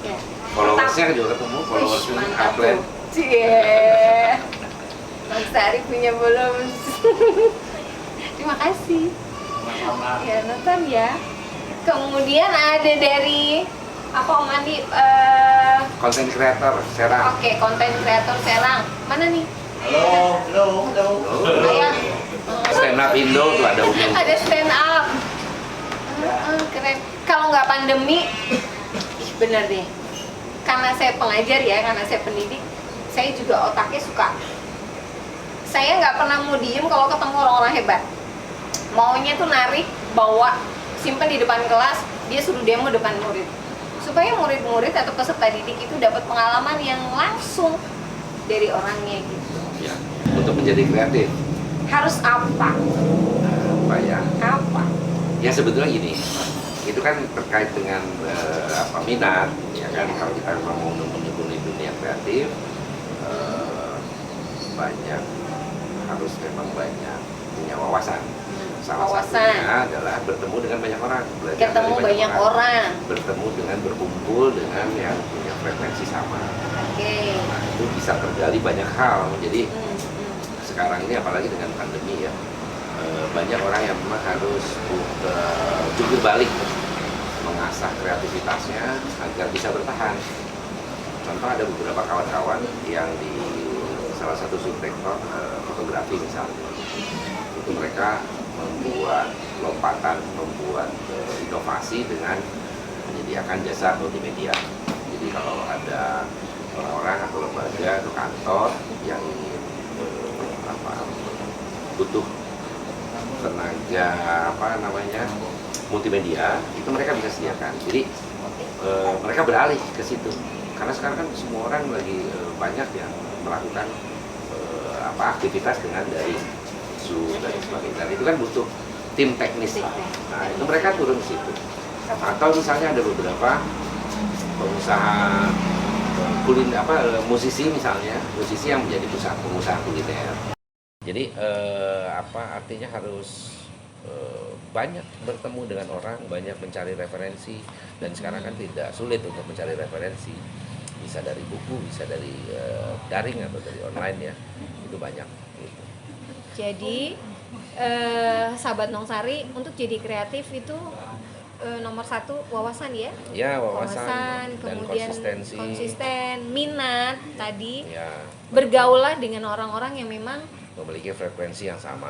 [SPEAKER 2] ya.
[SPEAKER 3] Followersnya juga ketemu,
[SPEAKER 2] Wih,
[SPEAKER 3] followersnya
[SPEAKER 2] mantap
[SPEAKER 3] upland.
[SPEAKER 2] tuh. Cie. Nong Sari punya followers. Terima kasih.
[SPEAKER 4] Sama-sama.
[SPEAKER 2] Ya nonton ya. Kemudian ada dari apa Om Andi?
[SPEAKER 3] Konten kreator Serang.
[SPEAKER 2] Oke, konten kreator Serang. Mana nih?
[SPEAKER 4] Halo, halo, halo.
[SPEAKER 2] Ayah.
[SPEAKER 3] Stand up Indo tuh ada Umi.
[SPEAKER 2] Ada stand up. Keren. Kalau nggak pandemi, ih, bener deh. Karena saya pengajar ya, karena saya pendidik, saya juga otaknya suka. Saya nggak pernah mau diem kalau ketemu orang-orang hebat. Maunya tuh narik, bawa, simpen di depan kelas, dia suruh demo depan murid. Supaya murid-murid atau peserta didik itu dapat pengalaman yang langsung dari orangnya gitu.
[SPEAKER 3] Ya, untuk menjadi kreatif.
[SPEAKER 2] Harus apa?
[SPEAKER 3] Apa ya?
[SPEAKER 2] Apa?
[SPEAKER 3] Ya sebetulnya gini, itu kan terkait dengan minat, ya kan. Kalau kita mau menekuni dunia kreatif, banyak harus memang banyak punya wawasan. Salah
[SPEAKER 2] Wawasan.
[SPEAKER 3] satunya adalah bertemu dengan banyak orang, belajar
[SPEAKER 2] Ketemu
[SPEAKER 3] dari
[SPEAKER 2] banyak orang.
[SPEAKER 3] bertemu dengan berkumpul dengan yang punya frekuensi sama.
[SPEAKER 2] Oke.
[SPEAKER 3] Nah, itu bisa tergali banyak hal. Jadi
[SPEAKER 2] Hmm.
[SPEAKER 3] sekarang ini apalagi dengan pandemi ya, banyak orang yang memang harus jungkir balik mengasah kreativitasnya agar bisa bertahan. Contoh ada beberapa kawan-kawan yang di salah satu subsektor fotografi misalnya, itu mereka membuat lompatan, membuat inovasi dengan menyediakan jasa multimedia. Jadi kalau ada orang-orang atau lembaga atau kantor yang ingin butuh tenaga multimedia, itu mereka bisa sediakan. Jadi mereka beralih ke situ karena sekarang kan semua orang lagi banyak yang melakukan aktivitas dengan dari Zoom dan sebagainya. Dan itu kan butuh tim teknis. Nah itu mereka turun ke situ. Atau misalnya ada beberapa pengusaha musisi misalnya, musisi yang menjadi pengusaha kuliner. Jadi artinya harus banyak bertemu dengan orang, banyak mencari referensi, dan sekarang kan tidak sulit untuk mencari referensi, bisa dari buku, bisa dari daring atau dari online ya, itu banyak. Gitu.
[SPEAKER 2] Jadi sahabat Nong Sari, untuk jadi kreatif itu nomor satu wawasan ya.
[SPEAKER 3] Ya wawasan dan
[SPEAKER 2] kemudian konsisten, minat tadi.
[SPEAKER 3] Ya,
[SPEAKER 2] Bergaulah dengan orang-orang yang memang
[SPEAKER 3] memiliki frekuensi yang sama,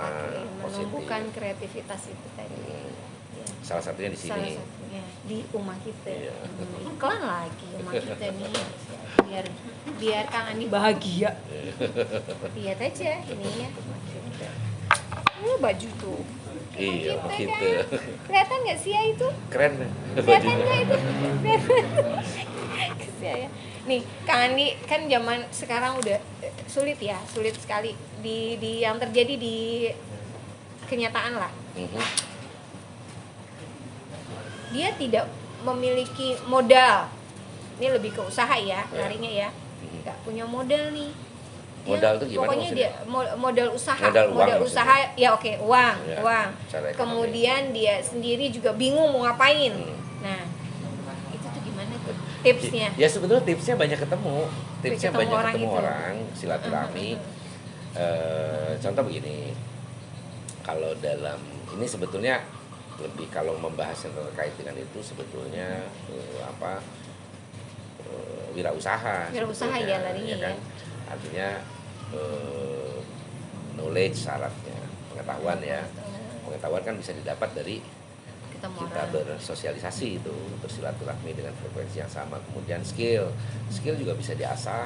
[SPEAKER 3] positif.
[SPEAKER 2] menumbuhkan kreativitas itu tadi. Ya.
[SPEAKER 3] Salah satunya di
[SPEAKER 2] Salah
[SPEAKER 3] sini.
[SPEAKER 2] satunya di rumah kita.
[SPEAKER 3] Iya.
[SPEAKER 2] Iklan lagi rumah kita nih. Biar Kang Andi bahagia. Lihat aja ini ya. Baju tuh.
[SPEAKER 3] Iya,
[SPEAKER 2] Kita
[SPEAKER 3] gitu.
[SPEAKER 2] kan. Kelihatan nggak sih ya itu?
[SPEAKER 3] Keren.
[SPEAKER 2] Kelihatan nggak itu? Kelihatan. Ya. Nih, Kang Andi kan zaman sekarang udah sulit ya, sulit sekali di yang terjadi di kenyataan lah. Dia tidak memiliki modal. Ini lebih ke usaha ya, larinya ya. Nggak punya modal nih.
[SPEAKER 3] Modal tuh gimana
[SPEAKER 2] Pokoknya
[SPEAKER 3] maksudnya?
[SPEAKER 2] dia modal usaha,
[SPEAKER 3] Modal uang
[SPEAKER 2] usaha ya oke, uang,
[SPEAKER 3] Ya,
[SPEAKER 2] uang.
[SPEAKER 3] secara ekonomi.
[SPEAKER 2] Kemudian dia sendiri juga bingung mau ngapain. Nah, itu tuh gimana tuh tipsnya?
[SPEAKER 3] Ya sebetulnya tipsnya banyak ketemu, tipsnya
[SPEAKER 2] Ketemu
[SPEAKER 3] banyak
[SPEAKER 2] orang
[SPEAKER 3] ketemu
[SPEAKER 2] itu.
[SPEAKER 3] orang, silaturahmi. Contoh begini, kalau dalam ini sebetulnya lebih kalau membahas yang terkait dengan itu sebetulnya wirausaha.
[SPEAKER 2] Wirausaha
[SPEAKER 3] sebetulnya,
[SPEAKER 2] ya larinya
[SPEAKER 3] kan? Artinya knowledge syaratnya, pengetahuan ya. Pengetahuan kan bisa didapat dari
[SPEAKER 2] Ketemu
[SPEAKER 3] kita
[SPEAKER 2] orang.
[SPEAKER 3] bersosialisasi itu, bersilaturahmi dengan frekuensi yang sama. Kemudian skill juga bisa diasah.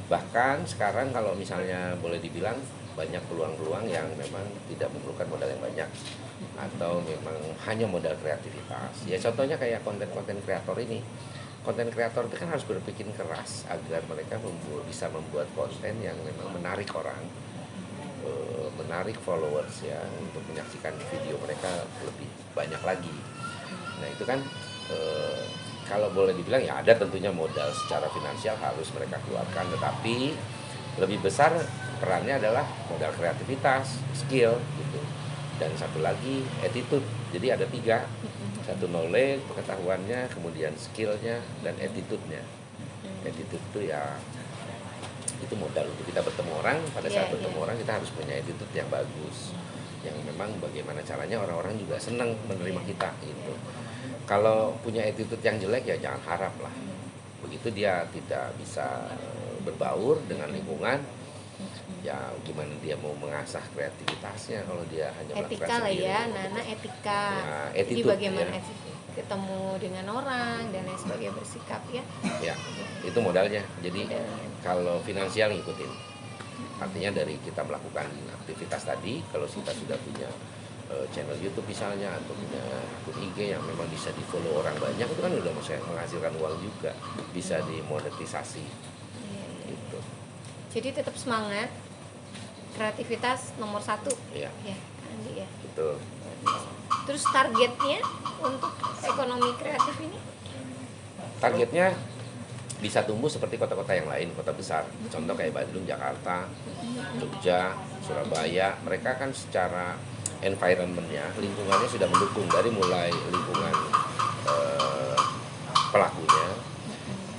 [SPEAKER 3] Bahkan sekarang kalau misalnya boleh dibilang banyak peluang-peluang yang memang tidak memerlukan modal yang banyak atau memang hanya modal kreativitas. Ya contohnya kayak konten-konten kreator ini. Konten kreator itu kan harus berpikir keras agar mereka bisa membuat konten yang memang menarik orang, menarik followers ya untuk menyaksikan video mereka lebih banyak lagi. Nah itu kan kalau boleh dibilang ya ada tentunya modal secara finansial harus mereka keluarkan, tetapi lebih besar perannya adalah modal kreativitas, skill gitu, dan satu lagi attitude. Jadi ada 3, satu knowledge, pengetahuannya, kemudian skillnya dan attitude-nya. Attitude itu ya itu modal untuk kita bertemu orang. Pada saat bertemu orang kita harus punya attitude yang bagus, yang memang bagaimana caranya orang-orang juga senang menerima kita gitu. Kalau punya attitude yang jelek ya jangan harap lah, begitu dia tidak bisa berbaur dengan lingkungan, ya gimana dia mau mengasah kreativitasnya kalau dia hanya
[SPEAKER 2] Etika
[SPEAKER 3] melakukan
[SPEAKER 2] lah
[SPEAKER 3] sendiri.
[SPEAKER 2] ya, Nana etika.
[SPEAKER 3] Ya,
[SPEAKER 2] Jadi
[SPEAKER 3] attitude,
[SPEAKER 2] bagaimana
[SPEAKER 3] ya.
[SPEAKER 2] ketemu dengan orang dan lain sebagainya, bersikap ya.
[SPEAKER 3] Ya, itu modalnya. Jadi
[SPEAKER 2] Modalnya.
[SPEAKER 3] kalau finansial ngikutin. Artinya dari kita melakukan aktivitas tadi, kalau kita sudah punya channel YouTube misalnya atau punya akun IG yang memang bisa di-follow orang banyak, itu kan udah menghasilkan uang juga, bisa dimonetisasi
[SPEAKER 2] Iya, iya.
[SPEAKER 3] gitu.
[SPEAKER 2] Jadi tetap semangat. Kreativitas nomor 1.
[SPEAKER 3] Iya,
[SPEAKER 2] Ya, Andi ya.
[SPEAKER 3] betul.
[SPEAKER 2] Terus targetnya untuk ekonomi kreatif ini?
[SPEAKER 3] Targetnya bisa tumbuh seperti kota-kota yang lain, kota besar. Contoh kayak Bandung, Jakarta, Jogja, Surabaya. Mereka kan secara environment-nya, lingkungannya sudah mendukung dari mulai lingkungan pelakunya,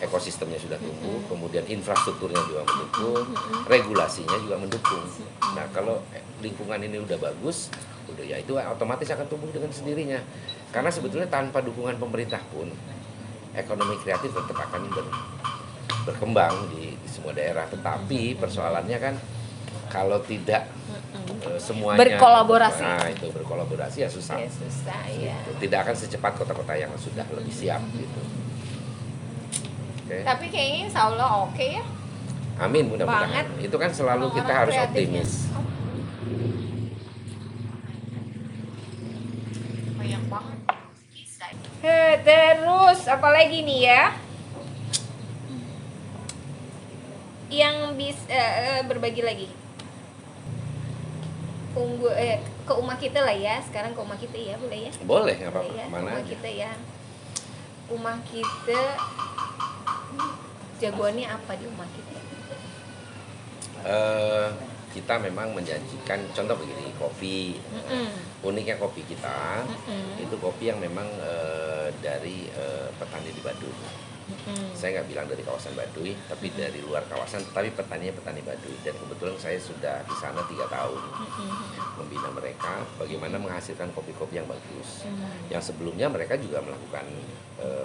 [SPEAKER 3] ekosistemnya sudah tumbuh, kemudian infrastrukturnya juga mendukung, regulasinya juga mendukung. Nah kalau lingkungan ini udah bagus, udah ya itu otomatis akan tumbuh dengan sendirinya. Karena sebetulnya tanpa dukungan pemerintah pun ekonomi kreatif tetap akan berkembang di semua daerah. Tetapi persoalannya kan kalau tidak semuanya
[SPEAKER 2] Berkolaborasi.
[SPEAKER 3] nah itu berkolaborasi ya susah.
[SPEAKER 2] Ya susah ya.
[SPEAKER 3] Tidak akan secepat kota-kota yang sudah lebih siap gitu. Oke.
[SPEAKER 2] Tapi kayaknya insya Allah oke ya.
[SPEAKER 3] Amin mudah-mudahan.
[SPEAKER 2] Banget.
[SPEAKER 3] Itu kan selalu kita
[SPEAKER 2] Orang-orang
[SPEAKER 3] harus
[SPEAKER 2] kreatifnya.
[SPEAKER 3] optimis.
[SPEAKER 2] Banyak banget. Terus apa lagi nih ya? Yang bisa berbagi lagi. Ke rumah kita lah ya. Sekarang ke rumah kita ya, boleh ya?
[SPEAKER 3] Boleh nggak apa-apa.
[SPEAKER 2] Boleh ya,
[SPEAKER 3] Mana
[SPEAKER 2] rumah
[SPEAKER 3] aja.
[SPEAKER 2] kita ya. Rumah kita jagoannya apa di rumah kita?
[SPEAKER 3] Kita memang menjanjikan contoh begini, kopi. Uniknya kopi kita itu kopi yang memang dari petani di Baduy. Saya nggak bilang dari kawasan Baduy, tapi dari luar kawasan, tapi petaninya petani Baduy. Dan kebetulan saya sudah di sana 3 tahun membina mereka bagaimana menghasilkan kopi-kopi yang bagus. Yang sebelumnya mereka juga melakukan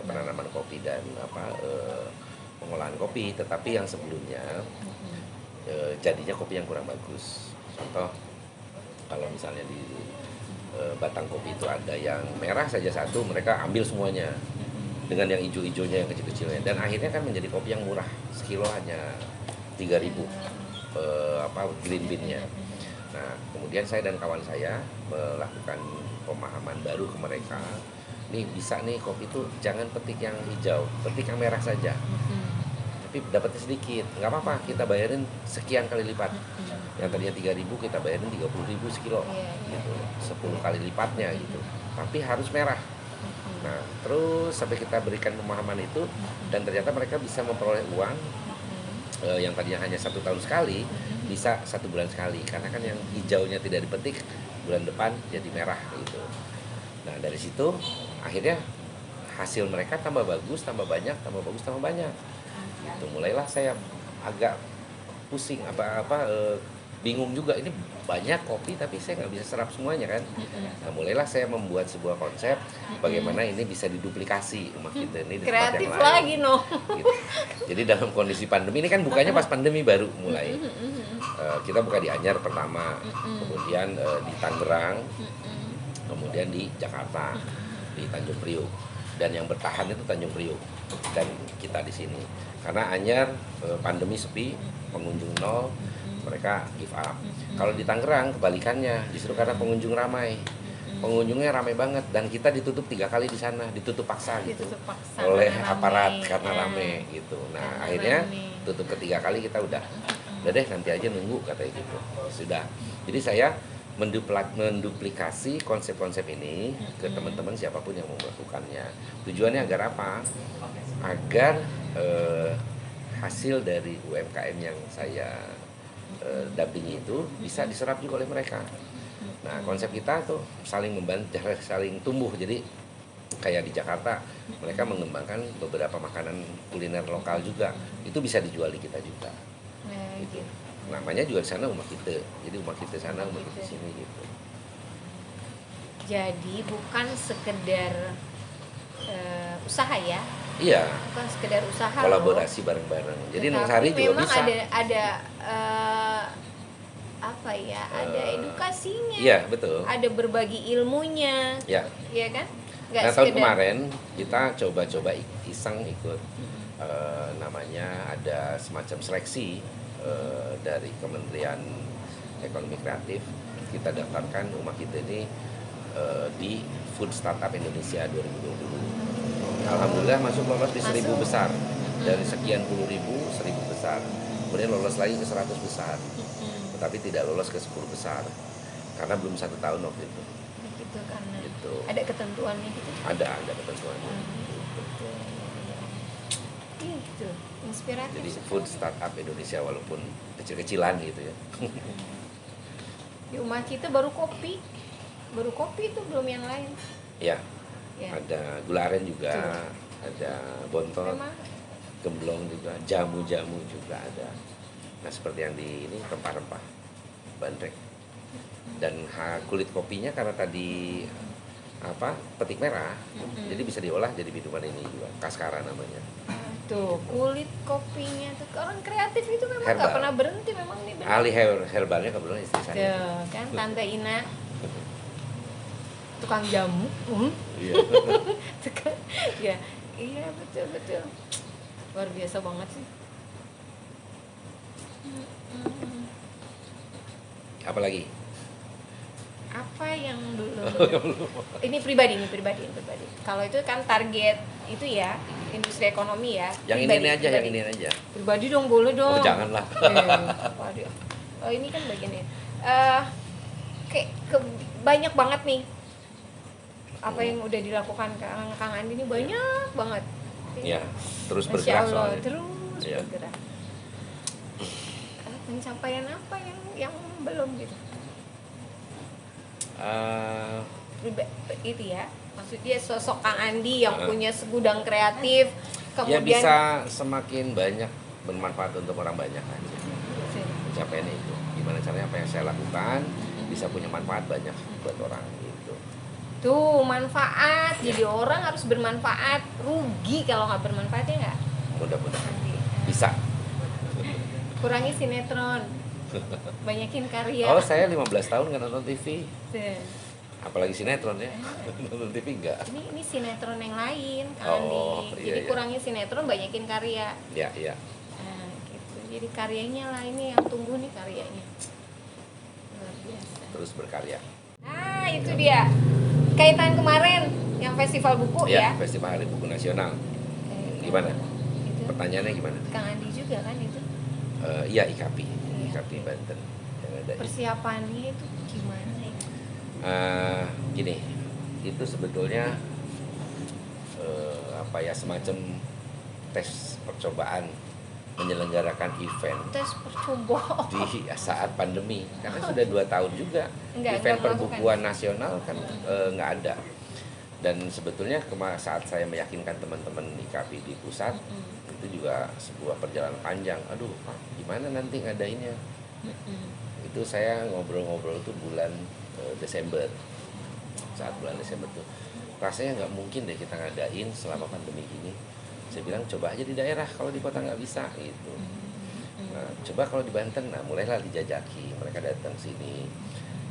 [SPEAKER 3] penanaman kopi dan pengolahan kopi, tetapi yang sebelumnya jadinya kopi yang kurang bagus. Contoh kalau misalnya di batang kopi itu ada yang merah saja satu, mereka ambil semuanya dengan yang hijau-hijaunya yang kecil-kecilnya, dan akhirnya kan menjadi kopi yang murah, sekilo hanya 3.000 green bean-nya. Nah kemudian saya dan kawan saya melakukan pemahaman baru ke mereka, nih bisa nih kopi itu jangan petik yang hijau, petik yang merah saja, tapi dapatnya sedikit, nggak apa-apa, kita bayarin sekian kali lipat. Yang tadinya 3.000 kita bayarin 30.000 sekilo, gitu, 10 kali lipatnya gitu. Tapi harus merah. Nah terus sampai kita berikan pemahaman itu, dan ternyata mereka bisa memperoleh uang yang tadinya hanya 1 tahun sekali, bisa 1 bulan sekali. Karena kan yang hijaunya tidak dipetik, bulan depan jadi merah gitu. Nah dari situ akhirnya hasil mereka tambah bagus, tambah banyak, tambah bagus, tambah banyak. Gitu. Mulailah saya agak pusing bingung juga, ini banyak kopi tapi saya nggak bisa serap semuanya kan. Nah mulailah saya membuat sebuah konsep bagaimana ini bisa diduplikasi rumah kita ini di tempat
[SPEAKER 2] Kreatif
[SPEAKER 3] yang lain.
[SPEAKER 2] lagi noh.
[SPEAKER 3] Gitu. Jadi dalam kondisi pandemi ini kan bukanya pas pandemi baru mulai. Kita buka di Anyar pertama, kemudian di Tangerang, kemudian di Jakarta. di Tanjung Priuk, dan yang bertahan itu Tanjung Priuk dan kita di sini. Karena Anyar pandemi sepi, pengunjung nol, mereka give up. Kalau di Tangerang kebalikannya, justru karena pengunjung ramai. Pengunjungnya ramai banget dan kita ditutup 3 kali di sana, ditutup paksa gitu
[SPEAKER 2] Ditutup paksa
[SPEAKER 3] oleh
[SPEAKER 2] karena
[SPEAKER 3] aparat
[SPEAKER 2] rame.
[SPEAKER 3] karena rame gitu. Nah
[SPEAKER 2] Karena
[SPEAKER 3] akhirnya
[SPEAKER 2] rame.
[SPEAKER 3] tutup ketiga kali kita udah deh nanti aja nunggu katanya gitu. Sudah. Jadi saya menduplikasi konsep-konsep ini ke teman-teman siapapun yang mau melakukannya. Tujuannya agar apa? Agar hasil dari UMKM yang saya dampingi itu bisa diserap juga oleh mereka. Nah, konsep kita tuh saling membantu, saling tumbuh. Jadi kayak di Jakarta, mereka mengembangkan beberapa makanan kuliner lokal juga. Itu bisa dijual di kita juga.
[SPEAKER 2] Nah,
[SPEAKER 3] Gitu.
[SPEAKER 2] gitu.
[SPEAKER 3] Namanya juga di sana Uma Kita. Jadi Uma Kita sana, Uma Kita sini gitu.
[SPEAKER 2] Jadi bukan sekedar usaha ya,
[SPEAKER 3] Iya,
[SPEAKER 2] bukan sekedar usaha
[SPEAKER 3] kolaborasi bareng-bareng. Jadi
[SPEAKER 2] Tetapi
[SPEAKER 3] Nungsari juga
[SPEAKER 2] memang
[SPEAKER 3] bisa.
[SPEAKER 2] ada apa ya, ada edukasinya,
[SPEAKER 3] Iya, betul.
[SPEAKER 2] ada berbagi ilmunya,
[SPEAKER 3] Ya.
[SPEAKER 2] ya kan? Nggak
[SPEAKER 3] Nah, tahun
[SPEAKER 2] sekedar-
[SPEAKER 3] kemarin kita coba-coba iseng ikut namanya ada semacam seleksi dari Kementerian Ekonomi Kreatif. Kita daftarkan Uma Kita ini di Food Startup Indonesia 2020. Alhamdulillah masuk lolos di 1000
[SPEAKER 2] Masuk.
[SPEAKER 3] besar. Dari sekian puluh ribu, 1000 besar. Kemudian lolos lagi ke 100 besar. Tetapi tidak lolos ke 10 besar. Karena belum 1 tahun waktu itu.
[SPEAKER 2] gitu karena
[SPEAKER 3] Gitu.
[SPEAKER 2] ada ketentuannya gitu.
[SPEAKER 3] Ada ketentuannya.
[SPEAKER 2] Gitu, inspiratif.
[SPEAKER 3] Jadi
[SPEAKER 2] sekali.
[SPEAKER 3] Food Startup Indonesia walaupun kecil-kecilan gitu ya.
[SPEAKER 2] Di rumah kita baru kopi itu belum yang lain.
[SPEAKER 3] Ya,
[SPEAKER 2] Ya.
[SPEAKER 3] ada gula aren juga, ada bontot,
[SPEAKER 2] Memang
[SPEAKER 3] gemblong juga, jamu-jamu juga ada. Nah seperti yang di ini rempah-rempah, bandrek. Dan kulit kopinya karena tadi petik merah, jadi bisa diolah jadi minuman ini juga, kaskara namanya.
[SPEAKER 2] tuh kulit kopinya tuh orang kreatif itu memang nggak
[SPEAKER 3] Herbal.
[SPEAKER 2] pernah berhenti memang nih benar.
[SPEAKER 3] Ahli herbalnya kebetulan istri saya.
[SPEAKER 2] Tuh, kan Tante Ina tukang jamu.
[SPEAKER 3] Iya.
[SPEAKER 2] Tukang, ya, iya betul. Luar biasa banget sih.
[SPEAKER 3] Apalagi?
[SPEAKER 2] Apa yang belum? Ini pribadi. Kalau itu kan target itu ya, industri ekonomi ya.
[SPEAKER 3] Yang
[SPEAKER 2] Pribadi,
[SPEAKER 3] ini aja, yang
[SPEAKER 2] pribadi.
[SPEAKER 3] ini aja.
[SPEAKER 2] Pribadi dong, boleh dong.
[SPEAKER 3] Oh, janganlah.
[SPEAKER 2] Waduh. Oh, ini kan bagiannya. Banyak banget nih. Apa yang udah dilakukan Kang Andi ini banyak banget.
[SPEAKER 3] Ya, terus
[SPEAKER 2] Masya
[SPEAKER 3] bergerak
[SPEAKER 2] Allah,
[SPEAKER 3] soalnya.
[SPEAKER 2] terus
[SPEAKER 3] Iya.
[SPEAKER 2] bergerak. Pencapaian apa yang belum gitu? Itu ya, maksudnya sosok Kang Andi yang punya segudang kreatif,
[SPEAKER 3] Ya
[SPEAKER 2] kemudian
[SPEAKER 3] bisa semakin banyak bermanfaat untuk orang banyak aja. Pencapaiannya itu. Gimana caranya apa yang saya lakukan bisa punya manfaat banyak buat orang gitu.
[SPEAKER 2] tuh manfaat, jadi orang harus bermanfaat, rugi kalau nggak bermanfaat ya nggak?
[SPEAKER 3] Mudah-mudahan bisa.
[SPEAKER 2] Kurangi sinetron, banyakin karya.
[SPEAKER 3] Oh, saya 15 tahun nggak nonton TV.
[SPEAKER 2] Tuh.
[SPEAKER 3] Apalagi sinetron ya. Nonton TV enggak.
[SPEAKER 2] Ini sinetron yang lain, Kang
[SPEAKER 3] Oh,
[SPEAKER 2] Andi.
[SPEAKER 3] iya,
[SPEAKER 2] Jadi
[SPEAKER 3] iya.
[SPEAKER 2] kurangi sinetron, banyakin karya.
[SPEAKER 3] Ya, iya.
[SPEAKER 2] Nah, gitu. Jadi karyanya lah ini yang tunggu nih karyanya. Luar biasa.
[SPEAKER 3] Terus berkarya.
[SPEAKER 2] Ah, itu dia. Kaitan kemarin yang festival buku ya.
[SPEAKER 3] Festival Hari Buku Nasional.
[SPEAKER 2] Eh,
[SPEAKER 3] Gimana?
[SPEAKER 2] Itu
[SPEAKER 3] Pertanyaannya gimana?
[SPEAKER 2] Kang Andi juga kan itu.
[SPEAKER 3] Iya, IKAPI. IKAPI Banten. Yang ada.
[SPEAKER 2] Persiapannya itu gimana ya?
[SPEAKER 3] Gini, itu sebetulnya semacam tes percobaan menyelenggarakan event
[SPEAKER 2] Tes percobaan.
[SPEAKER 3] di saat pandemi karena sudah 2 tahun juga
[SPEAKER 2] Enggak
[SPEAKER 3] event
[SPEAKER 2] melakukan.
[SPEAKER 3] perbukuan nasional kan nggak ada. Dan sebetulnya saat saya meyakinkan teman-teman di KPI di pusat itu juga sebuah perjalanan panjang. Aduh, Pak, gimana nanti ngadainnya? Itu saya ngobrol-ngobrol tuh bulan Desember. Saat bulan Desember tuh rasanya nggak mungkin deh kita ngadain selama pandemi gini. Saya bilang coba aja di daerah, kalau di kota nggak bisa gitu. Nah, coba kalau di Banten, nah mulailah dijajaki, mereka datang sini.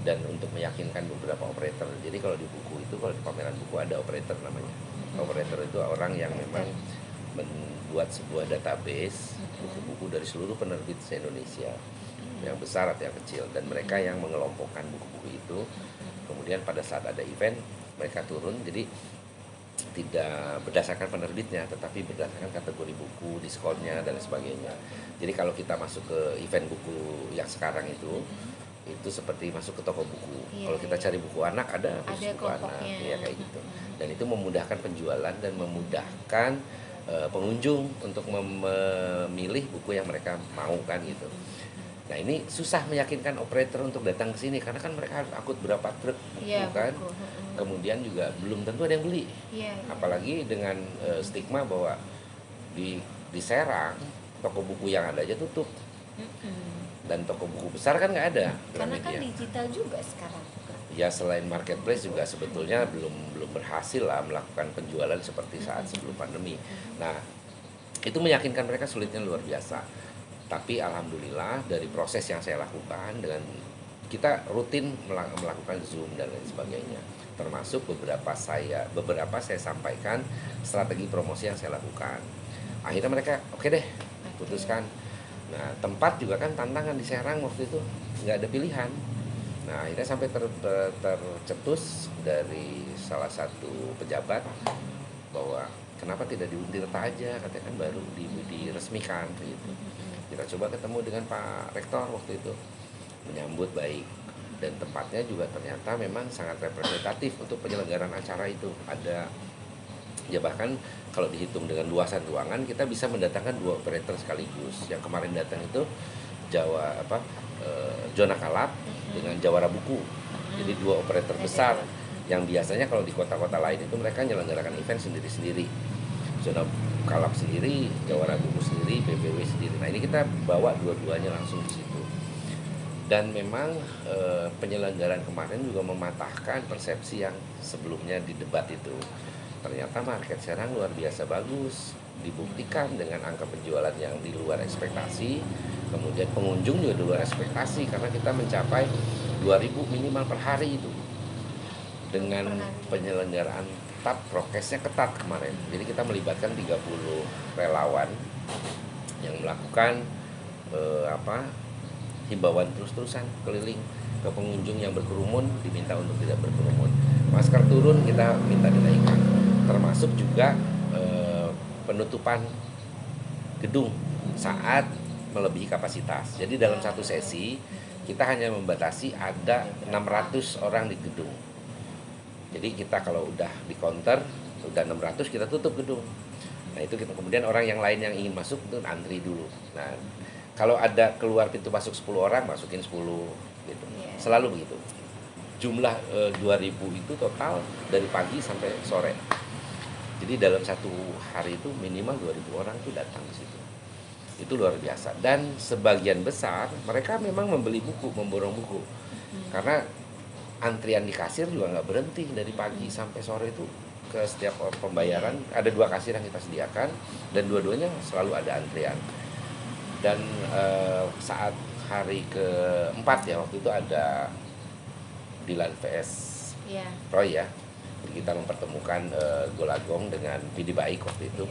[SPEAKER 3] dan untuk meyakinkan beberapa operator. Jadi kalau di buku itu, kalau di pameran buku ada operator namanya. Operator itu orang yang memang membuat sebuah database buku-buku dari seluruh penerbit se-Indonesia, yang besar atau yang kecil, dan mereka yang mengelompokkan buku-buku itu. Kemudian pada saat ada event mereka turun, jadi tidak berdasarkan penerbitnya tetapi berdasarkan kategori buku, diskonnya dan sebagainya. Jadi kalau kita masuk ke event buku yang sekarang itu seperti masuk ke toko buku. Kalau kita cari buku anak ada khusus buku anak, ya kayak gitu. Dan itu memudahkan penjualan dan memudahkan pengunjung untuk memilih buku yang mereka mau kan gitu. Nah ini susah meyakinkan operator untuk datang ke sini karena kan mereka harus angkut berapa truk buku kan. Kemudian juga belum tentu ada yang beli. Apalagi dengan stigma bahwa di Serang toko buku yang ada aja tutup. Dan toko buku besar kan nggak ada.
[SPEAKER 2] Karena kan digital juga sekarang.
[SPEAKER 3] Ya selain marketplace juga sebetulnya belum berhasil lah melakukan penjualan seperti saat sebelum pandemi. Nah itu meyakinkan mereka sulitnya luar biasa. Tapi alhamdulillah dari proses yang saya lakukan dengan kita rutin melakukan Zoom dan lain sebagainya. Termasuk beberapa saya sampaikan strategi promosi yang saya lakukan. Akhirnya mereka oke deh putuskan. Nah tempat juga kan tantangan di Serang waktu itu nggak ada pilihan. Nah akhirnya sampai tercetus dari salah satu pejabat bahwa kenapa tidak di Untirta aja, katanya kan baru diresmikan gitu. Kita coba ketemu dengan Pak Rektor waktu itu, menyambut baik, dan tempatnya juga ternyata memang sangat representatif untuk penyelenggaraan acara itu. Ada ya bahkan kalau dihitung dengan luasan ruangan kita bisa mendatangkan 2 operator sekaligus. Yang kemarin datang itu Zona Kalap dengan Jawara Buku. Jadi 2 operator besar yang biasanya kalau di kota-kota lain itu mereka menyelenggarakan event sendiri-sendiri. Zona Kalap sendiri, Jawara Buku sendiri, PBW sendiri. Nah ini kita bawa dua-duanya langsung di situ. Dan memang penyelenggaraan kemarin juga mematahkan persepsi yang sebelumnya di debat itu. Ternyata market Serang luar biasa bagus, dibuktikan dengan angka penjualan yang di luar ekspektasi, kemudian pengunjung juga di luar ekspektasi karena kita mencapai 2.000 minimal per hari itu. Dengan penyelenggaraan tetap prokesnya ketat kemarin. Jadi kita melibatkan 30 relawan yang melakukan himbauan terus-terusan keliling ke pengunjung yang berkerumun, diminta untuk tidak berkerumun. Masker turun kita minta dinaikkan. Termasuk juga penutupan gedung saat melebihi kapasitas. Jadi dalam satu sesi kita hanya membatasi ada 600 orang di gedung. Jadi kita kalau udah di counter udah 600 kita tutup gedung. Nah itu kita kemudian orang yang lain yang ingin masuk itu antri dulu. Nah kalau ada keluar pintu masuk 10 orang masukin 10 gitu. Selalu begitu. Jumlah 2.000 itu total dari pagi sampai sore. Jadi dalam satu hari itu minimal 2.000 orang itu datang ke situ. Itu luar biasa. Dan sebagian besar mereka memang membeli buku, memborong buku. Karena antrian di kasir juga nggak berhenti dari pagi sampai sore itu. Ke setiap pembayaran ada 2 kasir yang kita sediakan dan dua-duanya selalu ada antrian. Dan saat hari keempat ya waktu itu ada Dilan VS Roy ya. Kita mempertemukan Golagong dengan Vidi Baik waktu itu.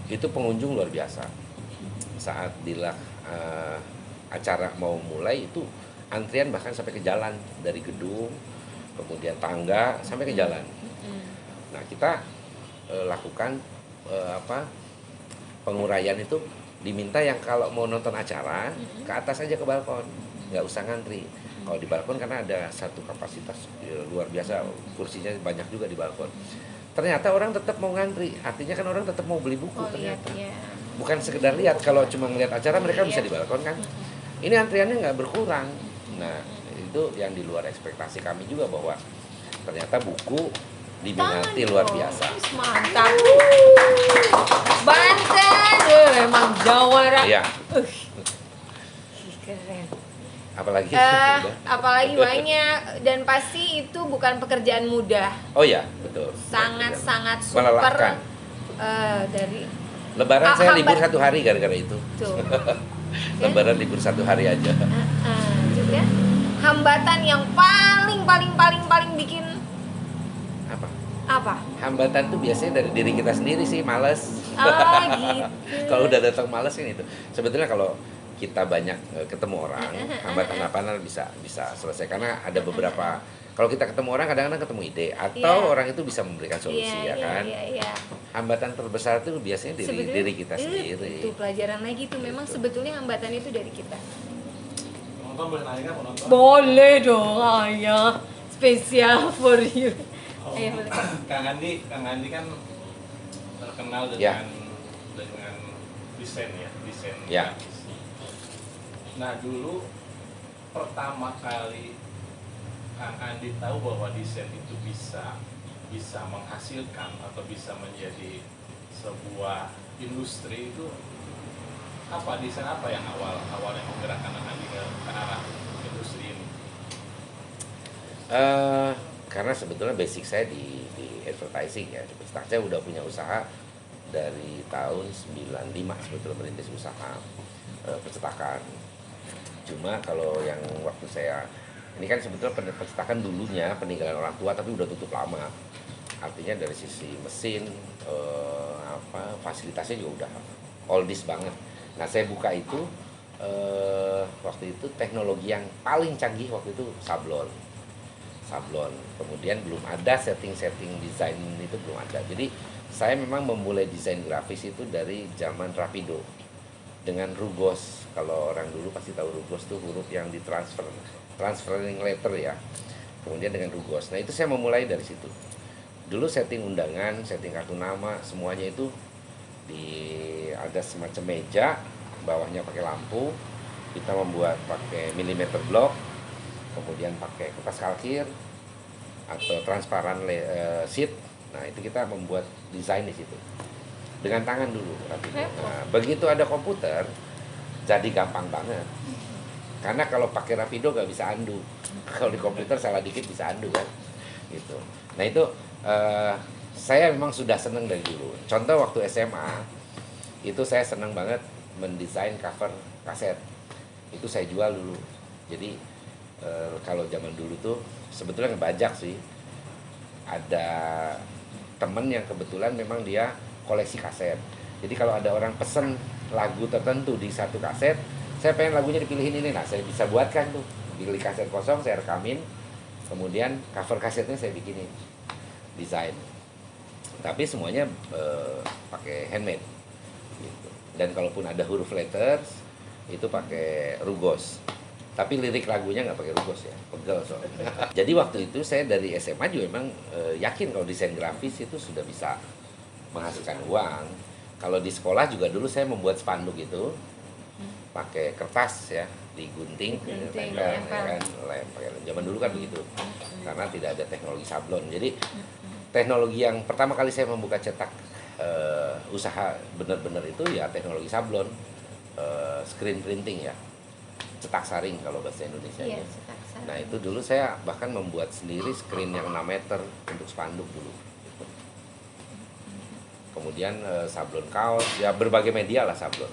[SPEAKER 3] Itu pengunjung luar biasa. Saat acara mau mulai itu antrian bahkan sampai ke jalan, dari gedung kemudian tangga sampai ke jalan. Nah kita lakukan penguraian itu, diminta yang kalau mau nonton acara ke atas aja ke balkon, nggak usah ngantri. Kalau di balkon karena ada satu kapasitas luar biasa, kursinya banyak juga di balkon. Ternyata orang tetap mau ngantri, artinya kan orang tetap mau beli buku ternyata. Bukan sekedar lihat, kalau cuma ngeliat acara mereka bisa di balkon kan. Ini antriannya nggak berkurang. Nah itu yang di luar ekspektasi kami juga, bahwa ternyata buku diminati luar biasa.
[SPEAKER 2] Mantap. Banten, emang Jawara.
[SPEAKER 3] Iya.
[SPEAKER 2] Keren.
[SPEAKER 3] Apalagi
[SPEAKER 2] Apalagi banyak, dan pasti itu bukan pekerjaan mudah.
[SPEAKER 3] Oh ya, betul.
[SPEAKER 2] Sangat super.
[SPEAKER 3] Melelahkan.
[SPEAKER 2] Dari
[SPEAKER 3] Lebaran saya libur
[SPEAKER 2] hambat.
[SPEAKER 3] 1 hari gara-gara itu.
[SPEAKER 2] Tuh.
[SPEAKER 3] Lebaran libur 1 hari aja.
[SPEAKER 2] Juga hambatan yang paling bikin
[SPEAKER 3] Apa?
[SPEAKER 2] apa?
[SPEAKER 3] Hambatan tuh biasanya dari diri kita sendiri sih, males.
[SPEAKER 2] Oh gitu.
[SPEAKER 3] Kalau udah datang males kan itu. Sebetulnya kalau kita banyak ketemu orang, hambatan apa bisa selesai karena ada beberapa. Kalau kita ketemu orang kadang-kadang ketemu ide atau
[SPEAKER 2] Iya.
[SPEAKER 3] orang itu bisa memberikan solusi ya kan.
[SPEAKER 2] Iya.
[SPEAKER 3] Hambatan terbesar itu biasanya diri kita sendiri.
[SPEAKER 2] Itu pelajaran lagi tuh memang
[SPEAKER 3] Gitu.
[SPEAKER 2] sebetulnya hambatan itu dari kita.
[SPEAKER 5] Penonton boleh nanya nggak penonton?
[SPEAKER 2] Boleh dong, ayah. Spesial for you.
[SPEAKER 5] Oh,
[SPEAKER 2] Ayo, boleh.
[SPEAKER 5] Kang Andi kan terkenal
[SPEAKER 3] Ya.
[SPEAKER 5] dengan desain desain
[SPEAKER 3] Ya.
[SPEAKER 5] grafis. Nah dulu pertama kali Kang Andi tahu bahwa desain itu bisa menghasilkan atau bisa menjadi sebuah industri itu apa, desain apa yang awal yang menggerakkan Kang Andi ke arah industri ini?
[SPEAKER 3] Karena sebetulnya basic saya di advertising ya, di percetakan. Saya udah punya usaha dari tahun 95 sebetulnya merintis usaha percetakan. Cuma kalau yang waktu saya ini kan sebetulnya percetakan dulunya peninggalan orang tua tapi udah tutup lama. Artinya dari sisi mesin fasilitasnya juga udah oldies banget. Nah saya buka itu waktu itu teknologi yang paling canggih waktu itu sablon. Kemudian belum ada setting desain itu belum ada. Jadi saya memang memulai desain grafis itu dari zaman Rapido dengan Rugos. Kalau orang dulu pasti tahu Rugos tuh huruf yang transferring letter ya. Kemudian dengan Rugos. Nah itu saya memulai dari situ. Dulu setting undangan, setting kartu nama, semuanya itu ada semacam meja, bawahnya pakai lampu. Kita membuat pakai milimeter block, kemudian pakai kertas kalkir atau transparan sheet. Nah itu kita membuat desain di situ dengan tangan dulu. Nah, begitu ada komputer jadi gampang banget. Karena kalau pakai Rapido nggak bisa undo. Kalau di komputer salah dikit bisa undo kan. Gitu. Nah itu saya memang sudah seneng dari dulu. Contoh waktu SMA itu saya seneng banget mendesain cover kaset. Itu saya jual dulu. Jadi kalau zaman dulu tuh sebetulnya ngebajak sih. Ada temen yang kebetulan memang dia koleksi kaset. Jadi kalau ada orang pesen lagu tertentu di satu kaset, saya pengen lagunya dipilihin ini, nah saya bisa buatkan tuh. Pilih kaset kosong, saya rekamin, kemudian cover kasetnya saya bikinin desain. Tapi semuanya pakai handmade. Gitu. Dan kalaupun ada huruf letters, itu pakai Rugos. Tapi lirik lagunya nggak pakai Rugos ya, pegel soalnya. Jadi waktu itu saya dari SMA juga memang yakin kalau desain grafis itu sudah bisa menghasilkan uang. Kalau di sekolah juga dulu saya membuat spanduk itu pakai kertas ya, digunting,
[SPEAKER 2] Digunting,
[SPEAKER 3] ya
[SPEAKER 2] lempar.
[SPEAKER 3] kan, lem. Zaman dulu kan begitu, karena tidak ada teknologi sablon. Jadi teknologi yang pertama kali saya membuka cetak usaha benar-benar itu ya teknologi sablon, screen printing ya, cetak saring kalau bahasa Indonesia.
[SPEAKER 2] Iya, cetak saring.
[SPEAKER 3] Nah itu dulu saya bahkan membuat sendiri screen yang 6 meter untuk spanduk dulu. Kemudian sablon kaos, ya berbagai media lah sablon.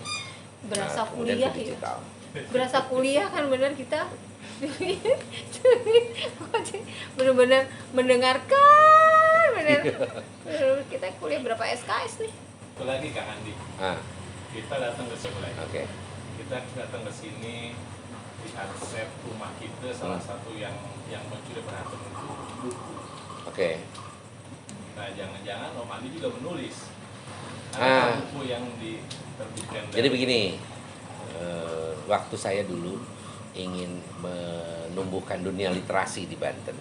[SPEAKER 2] Berasa
[SPEAKER 3] kemudian
[SPEAKER 2] kuliah
[SPEAKER 3] ke
[SPEAKER 2] ya.
[SPEAKER 3] digital.
[SPEAKER 2] Berasa kuliah kan bener kita. Bener-bener mendengarkan, bener. Kita kuliah berapa SKS nih?
[SPEAKER 5] Itu lagi Kang Andi,
[SPEAKER 3] Ah,
[SPEAKER 5] kita datang ke sini.
[SPEAKER 3] oke.
[SPEAKER 5] Kita datang ke sini di konsep rumah kita salah satu yang mencuri perhatian itu buku.
[SPEAKER 3] Oke.
[SPEAKER 5] Nah jangan-jangan Om Andi juga menulis.
[SPEAKER 3] Ah.
[SPEAKER 5] Ada buku yang diterbitkan.
[SPEAKER 3] Jadi begini, waktu saya dulu ingin menumbuhkan dunia literasi di Banten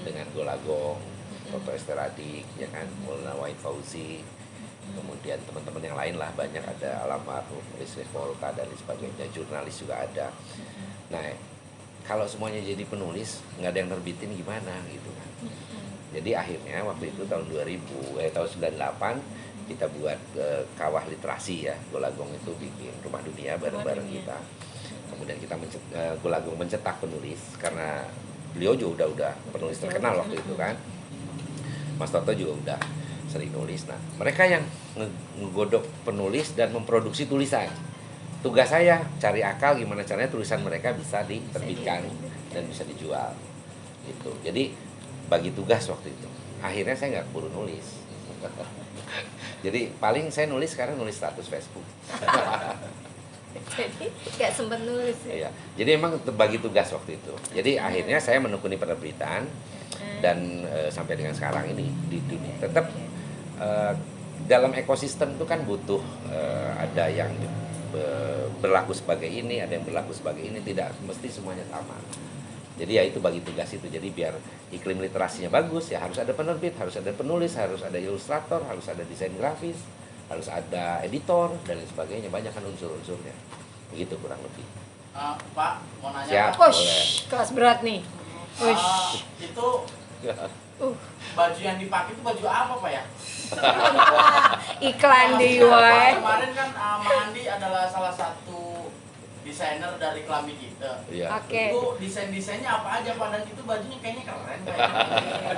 [SPEAKER 3] dengan Golagong, Toto Esteradik, ya kan, Maulana Wahid Fauzi, kemudian teman-teman yang lain lah, banyak, ada almarhum Rizky Volta dan lain sebagainya, jurnalis juga ada. Nah, kalau semuanya jadi penulis, nggak ada yang terbitin gimana gitu kan. Jadi akhirnya waktu itu tahun 98 kita buat kawah literasi ya. Golagong itu bikin Rumah Dunia bareng-bareng kita. Kemudian kita Golagong mencetak penulis karena beliau juga udah penulis terkenal waktu itu kan. Mas Toto juga udah sering nulis. Nah, mereka yang ngegodok penulis dan memproduksi tulisan. Tugas saya cari akal gimana caranya tulisan mereka bisa diterbitkan dan bisa dijual gitu. Jadi bagi tugas waktu itu. Akhirnya saya nggak keburu nulis. Jadi paling saya nulis sekarang nulis status Facebook.
[SPEAKER 2] Jadi nggak sempet nulis ya.
[SPEAKER 3] Iya. Jadi emang bagi tugas waktu itu. Jadi akhirnya saya menekuni penerbitan dan sampai dengan sekarang ini di dunia tetap dalam ekosistem itu kan butuh ada yang berlaku sebagai ini, ada yang berlaku sebagai ini, tidak mesti semuanya sama. Jadi ya itu bagi tugas itu. Jadi biar iklim literasinya bagus ya harus ada penerbit, harus ada penulis, harus ada ilustrator, harus ada desain grafis, harus ada editor dan lain sebagainya. Banyak kan unsur-unsurnya. Begitu kurang lebih.
[SPEAKER 4] Pak, mau nanya.
[SPEAKER 3] Siap.
[SPEAKER 4] Pak.
[SPEAKER 3] Boleh.
[SPEAKER 2] Kelas berat nih.
[SPEAKER 4] Itu baju yang dipakai itu baju apa Pak ya?
[SPEAKER 2] Iklan di
[SPEAKER 4] Kemarin kan Mang Andi adalah salah satu desainer dari Klambi kita.
[SPEAKER 3] Iya.
[SPEAKER 2] Oke.
[SPEAKER 4] Itu desain-desainnya apa aja Pak, dan itu bajunya kayaknya keren Pak.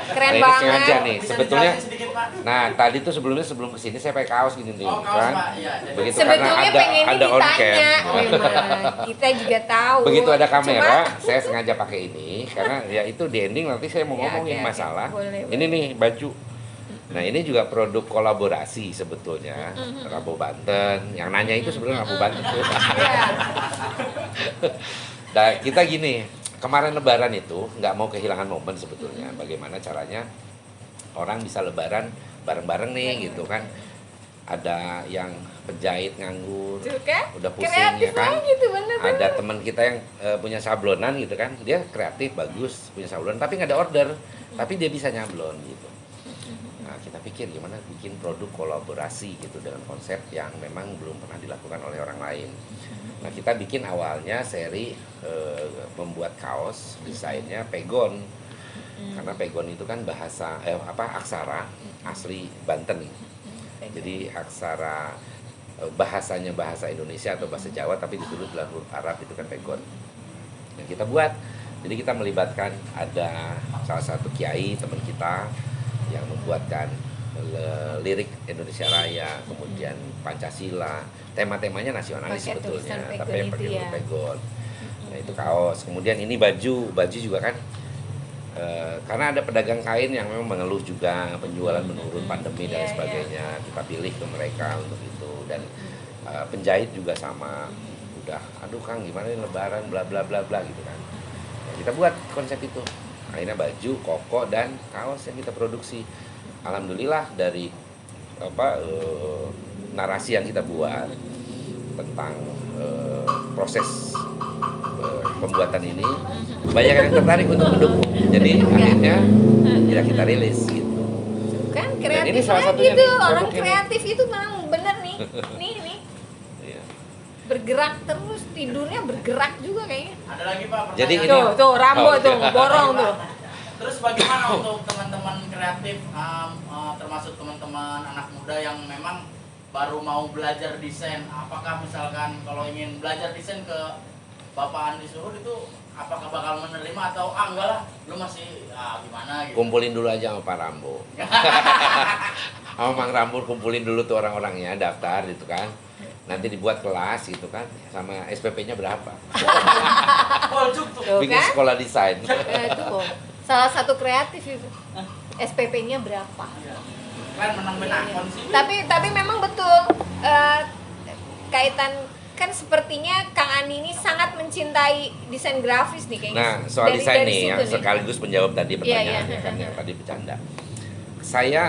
[SPEAKER 2] Keren
[SPEAKER 3] Nah, ini
[SPEAKER 2] banget.
[SPEAKER 3] sengaja nih.
[SPEAKER 4] Bisa
[SPEAKER 3] Sebetulnya
[SPEAKER 4] dijelasin sedikit Pak?
[SPEAKER 3] nah tadi tuh sebelum kesini saya pakai kaos gini nih
[SPEAKER 4] Oh, kaos,
[SPEAKER 3] kan.
[SPEAKER 4] Pak. Iya, jadi-
[SPEAKER 3] Begitu
[SPEAKER 2] Sebetulnya
[SPEAKER 3] karena
[SPEAKER 2] pengennya
[SPEAKER 3] ada on
[SPEAKER 2] ditanya,
[SPEAKER 3] cam.
[SPEAKER 2] memang kita juga tahu.
[SPEAKER 3] Begitu ada kamera,
[SPEAKER 2] Cuma-
[SPEAKER 3] saya sengaja pakai ini karena ya itu di ending nanti saya mau
[SPEAKER 2] Ya,
[SPEAKER 3] ngomongin
[SPEAKER 2] oke,
[SPEAKER 3] masalah.
[SPEAKER 2] boleh,
[SPEAKER 3] Ini nih baju. Nah ini juga produk kolaborasi sebetulnya Rabu Banten. Yang nanya itu sebenarnya Rabu Banten tuh.
[SPEAKER 2] Iya.
[SPEAKER 3] Nah kita gini, kemarin Lebaran itu nggak mau kehilangan momen sebetulnya. Bagaimana caranya orang bisa Lebaran bareng-bareng nih gitu kan. Ada yang penjahit nganggur,
[SPEAKER 2] Tuh kan?
[SPEAKER 3] udah pusing
[SPEAKER 2] Kreatif
[SPEAKER 3] ya kan.
[SPEAKER 2] banget gitu, bener-bener.
[SPEAKER 3] Ada teman kita yang punya sablonan gitu kan, dia kreatif bagus punya sablon tapi nggak ada order, tapi dia bisa nyablon gitu. Nah kita pikir gimana bikin produk kolaborasi gitu dengan konsep yang memang belum pernah dilakukan oleh orang lain. Nah kita bikin awalnya seri membuat kaos, desainnya pegon, karena pegon itu kan bahasa aksara asli Banten. Jadi aksara bahasanya bahasa Indonesia atau bahasa Jawa tapi ditulis dalam huruf Arab itu kan pegon. Yang kita buat, jadi kita melibatkan ada salah satu kiai teman kita yang membuatkan lirik Indonesia Raya, kemudian Pancasila, tema-temanya nasionalis
[SPEAKER 2] Pakai
[SPEAKER 3] sebetulnya,
[SPEAKER 2] tulisan
[SPEAKER 3] tapi
[SPEAKER 2] pegon
[SPEAKER 3] yang pakai
[SPEAKER 2] itu ya.
[SPEAKER 3] pegon. Nah itu kaos, kemudian ini baju juga kan. Karena ada pedagang kain yang memang mengeluh juga penjualan menurun pandemi dan
[SPEAKER 2] Iya,
[SPEAKER 3] sebagainya, kita pilih ke mereka untuk itu. Dan penjahit juga sama, udah aduh Kang gimana ini Lebaran bla bla bla bla gitu kan. Nah, kita buat konsep itu, akhirnya baju, koko dan kaos yang kita produksi. Alhamdulillah dari narasi yang kita buat tentang proses pembuatan ini, banyak yang tertarik untuk mendukung. Jadi akhirnya ya kita rilis gitu.
[SPEAKER 2] Kan
[SPEAKER 3] Dan
[SPEAKER 2] kreatif
[SPEAKER 3] ini salah
[SPEAKER 2] lagi
[SPEAKER 3] satunya
[SPEAKER 2] tuh,
[SPEAKER 3] nih,
[SPEAKER 2] orang
[SPEAKER 3] produk ini.
[SPEAKER 2] kreatif itu memang bener nih. Nih.
[SPEAKER 3] Iya.
[SPEAKER 2] Bergerak terus, tidurnya bergerak juga kayaknya.
[SPEAKER 4] Ada lagi Pak pertanyaan.
[SPEAKER 3] Jadi ini-
[SPEAKER 2] Tuh, Rambo
[SPEAKER 3] Oh,
[SPEAKER 2] tuh,
[SPEAKER 3] iya.
[SPEAKER 2] borong tuh.
[SPEAKER 4] Terus bagaimana untuk teman-teman kreatif, termasuk teman-teman anak muda yang memang baru mau belajar desain? Apakah misalkan kalau ingin belajar desain ke Bapak Andi Suhud itu apakah bakal menerima atau enggak lah, lu masih gimana gitu?
[SPEAKER 3] Kumpulin dulu aja sama Pak Rambo. Sama Mang Rambo kumpulin dulu tuh orang-orangnya, daftar gitu kan. Nanti dibuat kelas gitu kan, sama SPP-nya berapa?
[SPEAKER 4] Poljuk tuh.
[SPEAKER 2] Tuh
[SPEAKER 3] Bikin
[SPEAKER 2] kan?
[SPEAKER 3] sekolah desain.
[SPEAKER 2] Tuh, salah satu kreatif itu. SPP-nya berapa?
[SPEAKER 4] Kan menang benakon sih.
[SPEAKER 2] Tapi memang betul kaitan kan sepertinya Kang Andi ini sangat mencintai desain grafis nih kayaknya.
[SPEAKER 3] Nah, soal desain nih yang
[SPEAKER 2] situ nih.
[SPEAKER 3] sekaligus menjawab tadi pertanyaannya
[SPEAKER 2] Iya.
[SPEAKER 3] kan yang tadi bercanda. Saya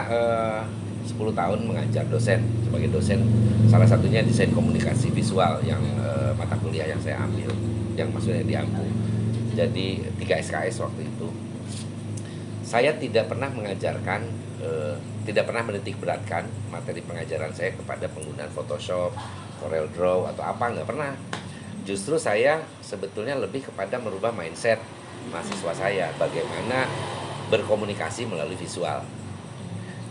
[SPEAKER 3] 10 tahun mengajar sebagai dosen, salah satunya desain komunikasi visual yang mata kuliah yang saya ambil, yang maksudnya di Ampu. Jadi 3 SKS waktu itu. Saya tidak pernah mengajarkan, tidak pernah menitik beratkan materi pengajaran saya kepada penggunaan Photoshop, Corel Draw atau apa, nggak pernah. Justru saya sebetulnya lebih kepada merubah mindset mahasiswa saya, bagaimana berkomunikasi melalui visual.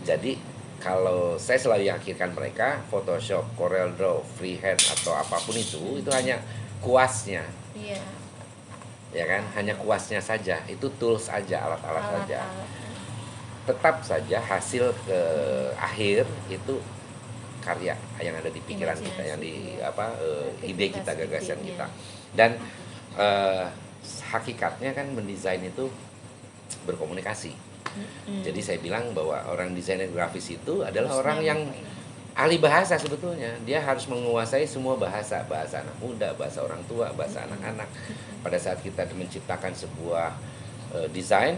[SPEAKER 3] Jadi kalau saya selalu yakinkan mereka, Photoshop, Corel Draw, freehand atau apapun itu hanya kuasnya,
[SPEAKER 2] Iya.
[SPEAKER 3] ya kan? Hanya kuasnya saja, itu tools aja, alat-alat saja.
[SPEAKER 2] Alat-alat.
[SPEAKER 3] Tetap saja hasil ke akhir itu karya yang ada di pikiran kita, yang di ide kita, gagasan kita. Dan hakikatnya kan mendesain itu berkomunikasi. Jadi saya bilang bahwa orang desainer grafis itu adalah orang yang ahli bahasa sebetulnya. Dia harus menguasai semua bahasa, bahasa anak muda, bahasa orang tua, bahasa anak-anak. Pada saat kita menciptakan sebuah desain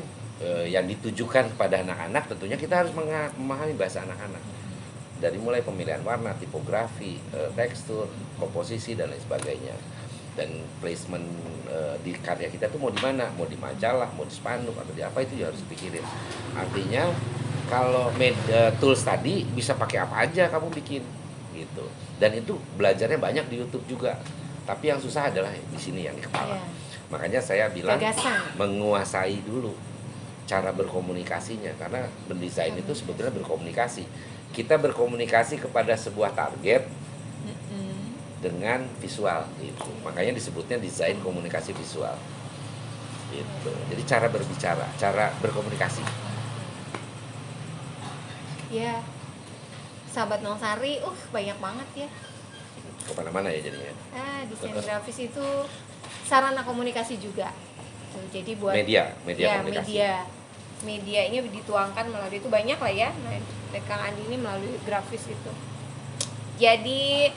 [SPEAKER 3] yang ditujukan kepada anak-anak, tentunya kita harus memahami bahasa anak-anak. Dari mulai pemilihan warna, tipografi, tekstur, komposisi dan lain sebagainya. Dan placement di karya kita tuh mau di mana, mau di majalah, mau di spanduk atau di apa, itu ya harus dipikirin. Artinya kalau tools tadi bisa pakai apa aja kamu bikin gitu. Dan itu belajarnya banyak di YouTube juga. Tapi yang susah adalah di sini yang di kepala. Makanya saya bilang menguasai dulu cara berkomunikasinya, karena mendesain itu sebetulnya berkomunikasi. Kita berkomunikasi kepada sebuah target dengan visual gitu. Makanya disebutnya desain komunikasi visual. Gitu. Jadi cara berbicara, cara berkomunikasi.
[SPEAKER 2] Ya. Sahabat Nongsari, banyak banget ya.
[SPEAKER 3] Kemana-mana ya jadinya.
[SPEAKER 2] Desain grafis itu sarana komunikasi juga. Tuh, jadi buat
[SPEAKER 3] media komunikasi.
[SPEAKER 2] Media ini dituangkan melalui itu banyak lah ya. Nah, Kang Andi ini melalui grafis itu. Jadi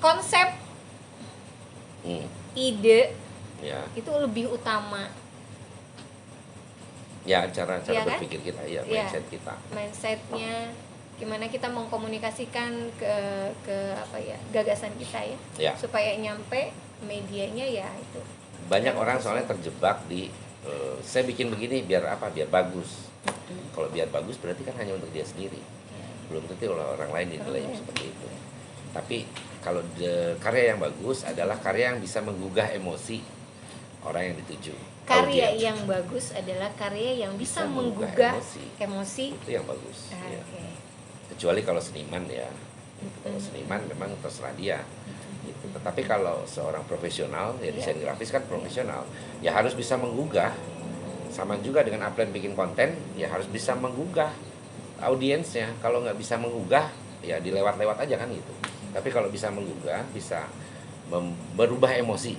[SPEAKER 2] konsep ide itu lebih utama
[SPEAKER 3] ya, cara
[SPEAKER 2] ya
[SPEAKER 3] berpikir kita ya, mindset kita,
[SPEAKER 2] mindsetnya gimana kita mengkomunikasikan ke apa ya, gagasan kita ya, supaya nyampe medianya ya itu.
[SPEAKER 3] Banyak orang soalnya terjebak di saya bikin begini biar apa, biar bagus. Kalau biar bagus berarti kan hanya untuk dia sendiri, belum tentu orang lain dinilainya seperti itu. Tapi kalau karya yang bagus adalah karya yang bisa menggugah emosi orang yang dituju.
[SPEAKER 2] Karya yang bagus adalah karya yang bisa menggugah emosi.
[SPEAKER 3] Itu yang bagus. Ya. Kecuali kalau seniman ya. Kalau seniman memang terserah dia. Gitu. Tetapi kalau seorang profesional, ya desain grafis kan profesional, ya harus bisa menggugah. Sama juga dengan upline bikin konten, ya harus bisa menggugah audiensnya. Kalau nggak bisa menggugah, ya dilewat-lewat aja kan gitu. Tapi kalau bisa menggugah, bisa berubah emosi.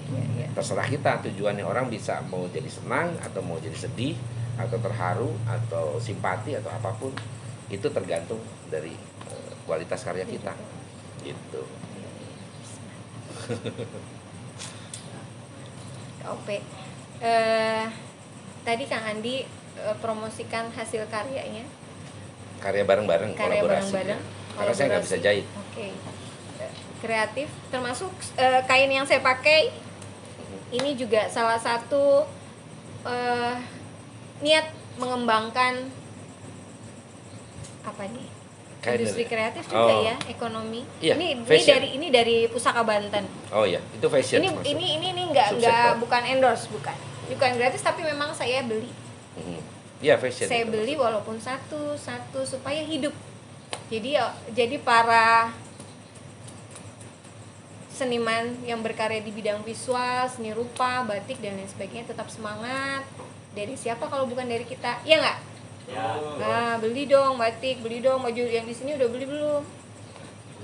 [SPEAKER 3] Terserah kita, tujuannya orang bisa mau jadi senang atau mau jadi sedih atau terharu atau simpati atau apapun, itu tergantung dari kualitas karya kita. Gitu.
[SPEAKER 2] Oke. Tadi Kang Andi promosikan hasil karyanya.
[SPEAKER 3] Karya bareng-bareng, kolaborasi. Karena saya nggak bisa jahit.
[SPEAKER 2] Oke. Kreatif, termasuk kain yang saya pakai ini juga salah satu niat mengembangkan apa nih, industri kreatif juga ya, ekonomi.
[SPEAKER 3] Iya,
[SPEAKER 2] ini dari Pusaka Banten.
[SPEAKER 3] Oh ya, itu fashion.
[SPEAKER 2] Ini nggak bukan endorse, bukan gratis, tapi memang saya beli.
[SPEAKER 3] Iya, fashion.
[SPEAKER 2] Saya beli walaupun satu supaya hidup. Jadi para seniman yang berkarya di bidang visual, seni rupa, batik dan lain sebagainya tetap semangat. Dari siapa kalau bukan dari kita? Iya nggak?
[SPEAKER 4] Ya.
[SPEAKER 2] Nah, beli dong batik, beli dong baju yang di sini udah beli belum?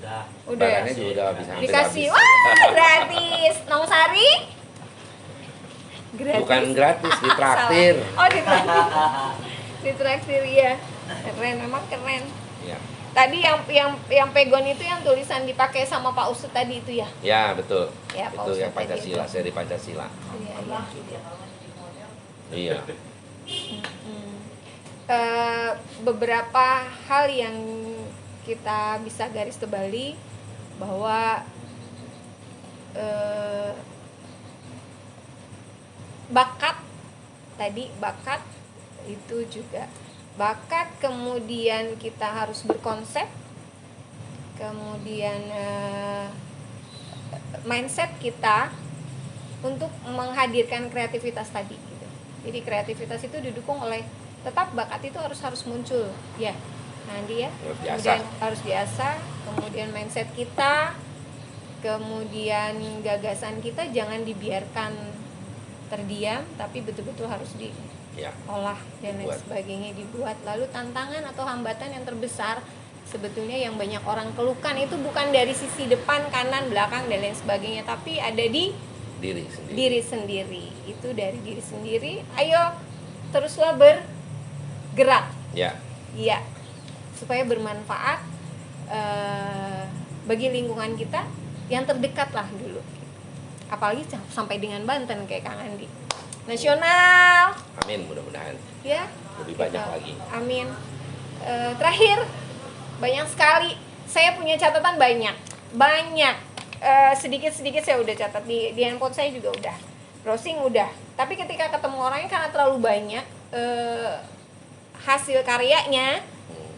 [SPEAKER 4] Udah.
[SPEAKER 3] Barangnya juga udah bisa
[SPEAKER 2] dikasih. Wah, gratis. Nongsari? Gratis.
[SPEAKER 3] Bukan gratis, ditraktir.
[SPEAKER 2] Oh, ditraktir. Ditraktir ya. Keren, memang keren.
[SPEAKER 3] Ya.
[SPEAKER 2] Tadi yang pegon itu yang tulisan dipakai sama Pak Ustadz tadi itu ya?
[SPEAKER 3] Ya, betul.
[SPEAKER 2] Ya, Pak
[SPEAKER 3] itu yang
[SPEAKER 2] Ustadz tadi
[SPEAKER 3] Pancasila,
[SPEAKER 2] itu.
[SPEAKER 3] seri Pancasila. Iya.
[SPEAKER 2] Beberapa hal yang kita bisa garis tebali bahwa bakat itu juga bakat, kemudian kita harus berkonsep, kemudian mindset kita untuk menghadirkan kreativitas tadi gitu. Jadi kreativitas itu didukung oleh tetap bakat itu harus muncul ya. Nanti ya, kemudian harus diasah, kemudian mindset kita, kemudian gagasan kita jangan dibiarkan terdiam, tapi betul-betul harus diolah dan lain sebagainya, dibuat. Lalu tantangan atau hambatan yang terbesar sebetulnya yang banyak orang keluhkan itu bukan dari sisi depan, kanan, belakang dan lain sebagainya, tapi ada di
[SPEAKER 3] diri sendiri.
[SPEAKER 2] diri sendiri. Itu dari diri sendiri. Ayo teruslah bergerak.
[SPEAKER 3] Ya,
[SPEAKER 2] Iya, supaya bermanfaat bagi lingkungan kita yang terdekat lah dulu. Apalagi sampai dengan Banten kayak Kang Andi. Nasional,
[SPEAKER 3] amin, mudah-mudahan
[SPEAKER 2] ya.
[SPEAKER 3] lebih banyak
[SPEAKER 2] Gitu.
[SPEAKER 3] lagi.
[SPEAKER 2] Amin. Terakhir, banyak sekali. Saya punya catatan banyak. Sedikit-sedikit saya udah catat di handphone saya juga udah. Browsing udah. Tapi ketika ketemu orangnya karena terlalu banyak hasil karyanya,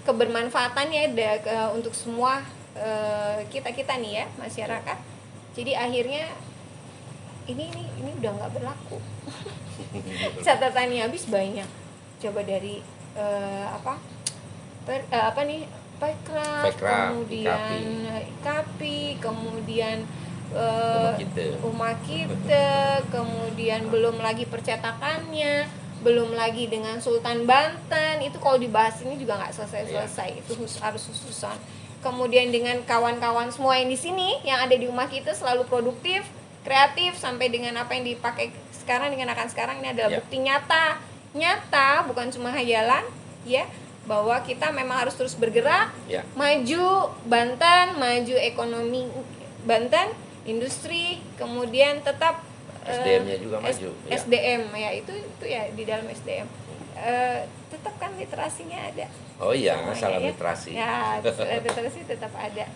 [SPEAKER 2] kebermanfaatannya untuk semua kita nih ya, masyarakat. Jadi akhirnya ini udah nggak berlaku. Catatannya habis banyak. Coba dari Pekraf, kemudian IKAPI, kemudian Rumah Kita, kemudian belum lagi percetakannya, belum lagi dengan Sultan Banten. Itu kalau dibahas ini juga nggak selesai-selesai. Itu harus khususan. Kemudian dengan kawan-kawan semua yang di sini yang ada di Rumah Kita selalu produktif, kreatif, sampai dengan apa yang dipakai sekarang dengan akan sekarang ini adalah bukti nyata, bukan cuma hayalan, ya, bahwa kita memang harus terus bergerak, maju Banten, maju ekonomi Banten, industri, kemudian tetap
[SPEAKER 3] SDM-nya juga maju.
[SPEAKER 2] SDM ya, itu ya di dalam SDM. Tetap kan literasinya ada.
[SPEAKER 3] Oh iya,
[SPEAKER 2] Semuanya,
[SPEAKER 3] salam
[SPEAKER 2] ya.
[SPEAKER 3] literasi.
[SPEAKER 2] Ya, literasi tetap ada.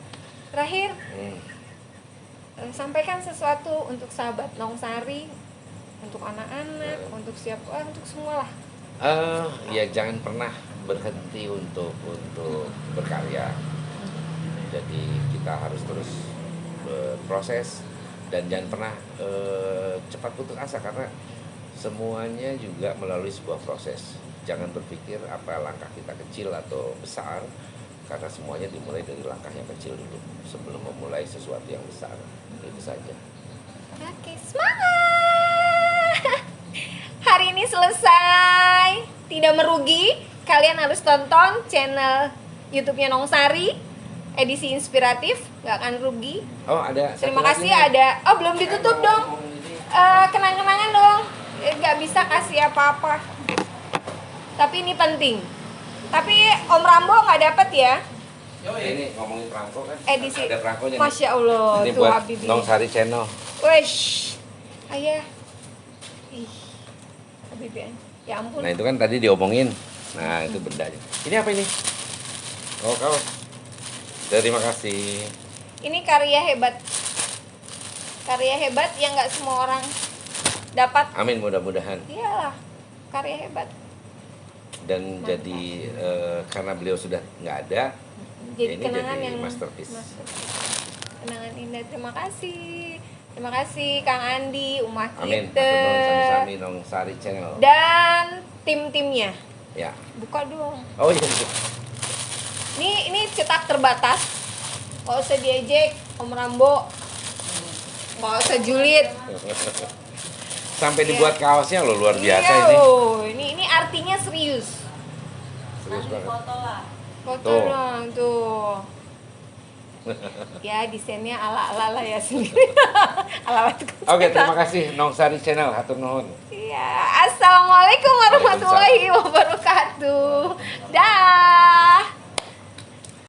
[SPEAKER 2] Terakhir, sampaikan sesuatu untuk sahabat Nongsari, untuk anak-anak, untuk siapa, untuk semua lah.
[SPEAKER 3] Ya jangan pernah berhenti untuk berkarya. Jadi kita harus terus berproses dan jangan pernah cepat putus asa, karena semuanya juga melalui sebuah proses. Jangan berpikir apa langkah kita kecil atau besar, karena semuanya dimulai dari langkah yang kecil dulu sebelum memulai sesuatu yang besar. Itu saja.
[SPEAKER 2] Oke, semangat! Hari ini selesai, tidak merugi. Kalian harus tonton channel YouTube-nya Nongsari, edisi inspiratif, nggak akan rugi.
[SPEAKER 3] Oh, ada.
[SPEAKER 2] Terima kasih ada. Oh, belum ditutup dong. Kenang-kenangan dong. Nggak bisa kasih apa-apa. Tapi ini penting. Tapi Om Rambo nggak dapat ya.
[SPEAKER 3] Ini ngomongin perangko kan?
[SPEAKER 2] Edisi.
[SPEAKER 3] Ada perangkonya.
[SPEAKER 2] Masya Allah.
[SPEAKER 3] Ini
[SPEAKER 2] Tuh
[SPEAKER 3] buat
[SPEAKER 2] Habibie.
[SPEAKER 3] Nongsari Channel.
[SPEAKER 2] Wesh. Ayah. Ih. Habibie. Ya ampun.
[SPEAKER 3] Nah itu kan tadi diomongin. Nah itu bendanya. Ini apa ini? Oh kau. Terima kasih.
[SPEAKER 2] Ini karya hebat. Karya hebat yang nggak semua orang dapat.
[SPEAKER 3] Amin, mudah-mudahan.
[SPEAKER 2] Iyalah. Karya hebat.
[SPEAKER 3] Dan jadi karena beliau sudah nggak ada,
[SPEAKER 2] Jadi
[SPEAKER 3] ini
[SPEAKER 2] kenangan
[SPEAKER 3] jadi
[SPEAKER 2] yang
[SPEAKER 3] masterpiece.
[SPEAKER 2] Kenangan indah. Terima kasih. Terima kasih Kang Andi, Umah
[SPEAKER 3] Amin.
[SPEAKER 2] Kita.
[SPEAKER 3] Atur nuhun sami-sami Nongsari Channel.
[SPEAKER 2] Dan tim-timnya.
[SPEAKER 3] Ya.
[SPEAKER 2] Buka dong.
[SPEAKER 3] Oh iya.
[SPEAKER 2] Ini cetak terbatas. Nggak usah diejek, Om Rambo. Nggak usah julid.
[SPEAKER 3] Sampai dibuat kaosnya loh, luar biasa
[SPEAKER 2] Iya,
[SPEAKER 3] ini.
[SPEAKER 2] loh. Ini artinya serius.
[SPEAKER 3] Serius banget.
[SPEAKER 2] Foto
[SPEAKER 3] Tuh.
[SPEAKER 2] dong, tuh. Ya, desainnya ala-ala lah ya sendiri. Ala-ala tukang
[SPEAKER 3] Oke,
[SPEAKER 2] cetak.
[SPEAKER 3] terima kasih Nongsari Channel. Hatur nuhun.
[SPEAKER 2] Iya, assalamualaikum warahmatullahi wabarakatuh. Dah.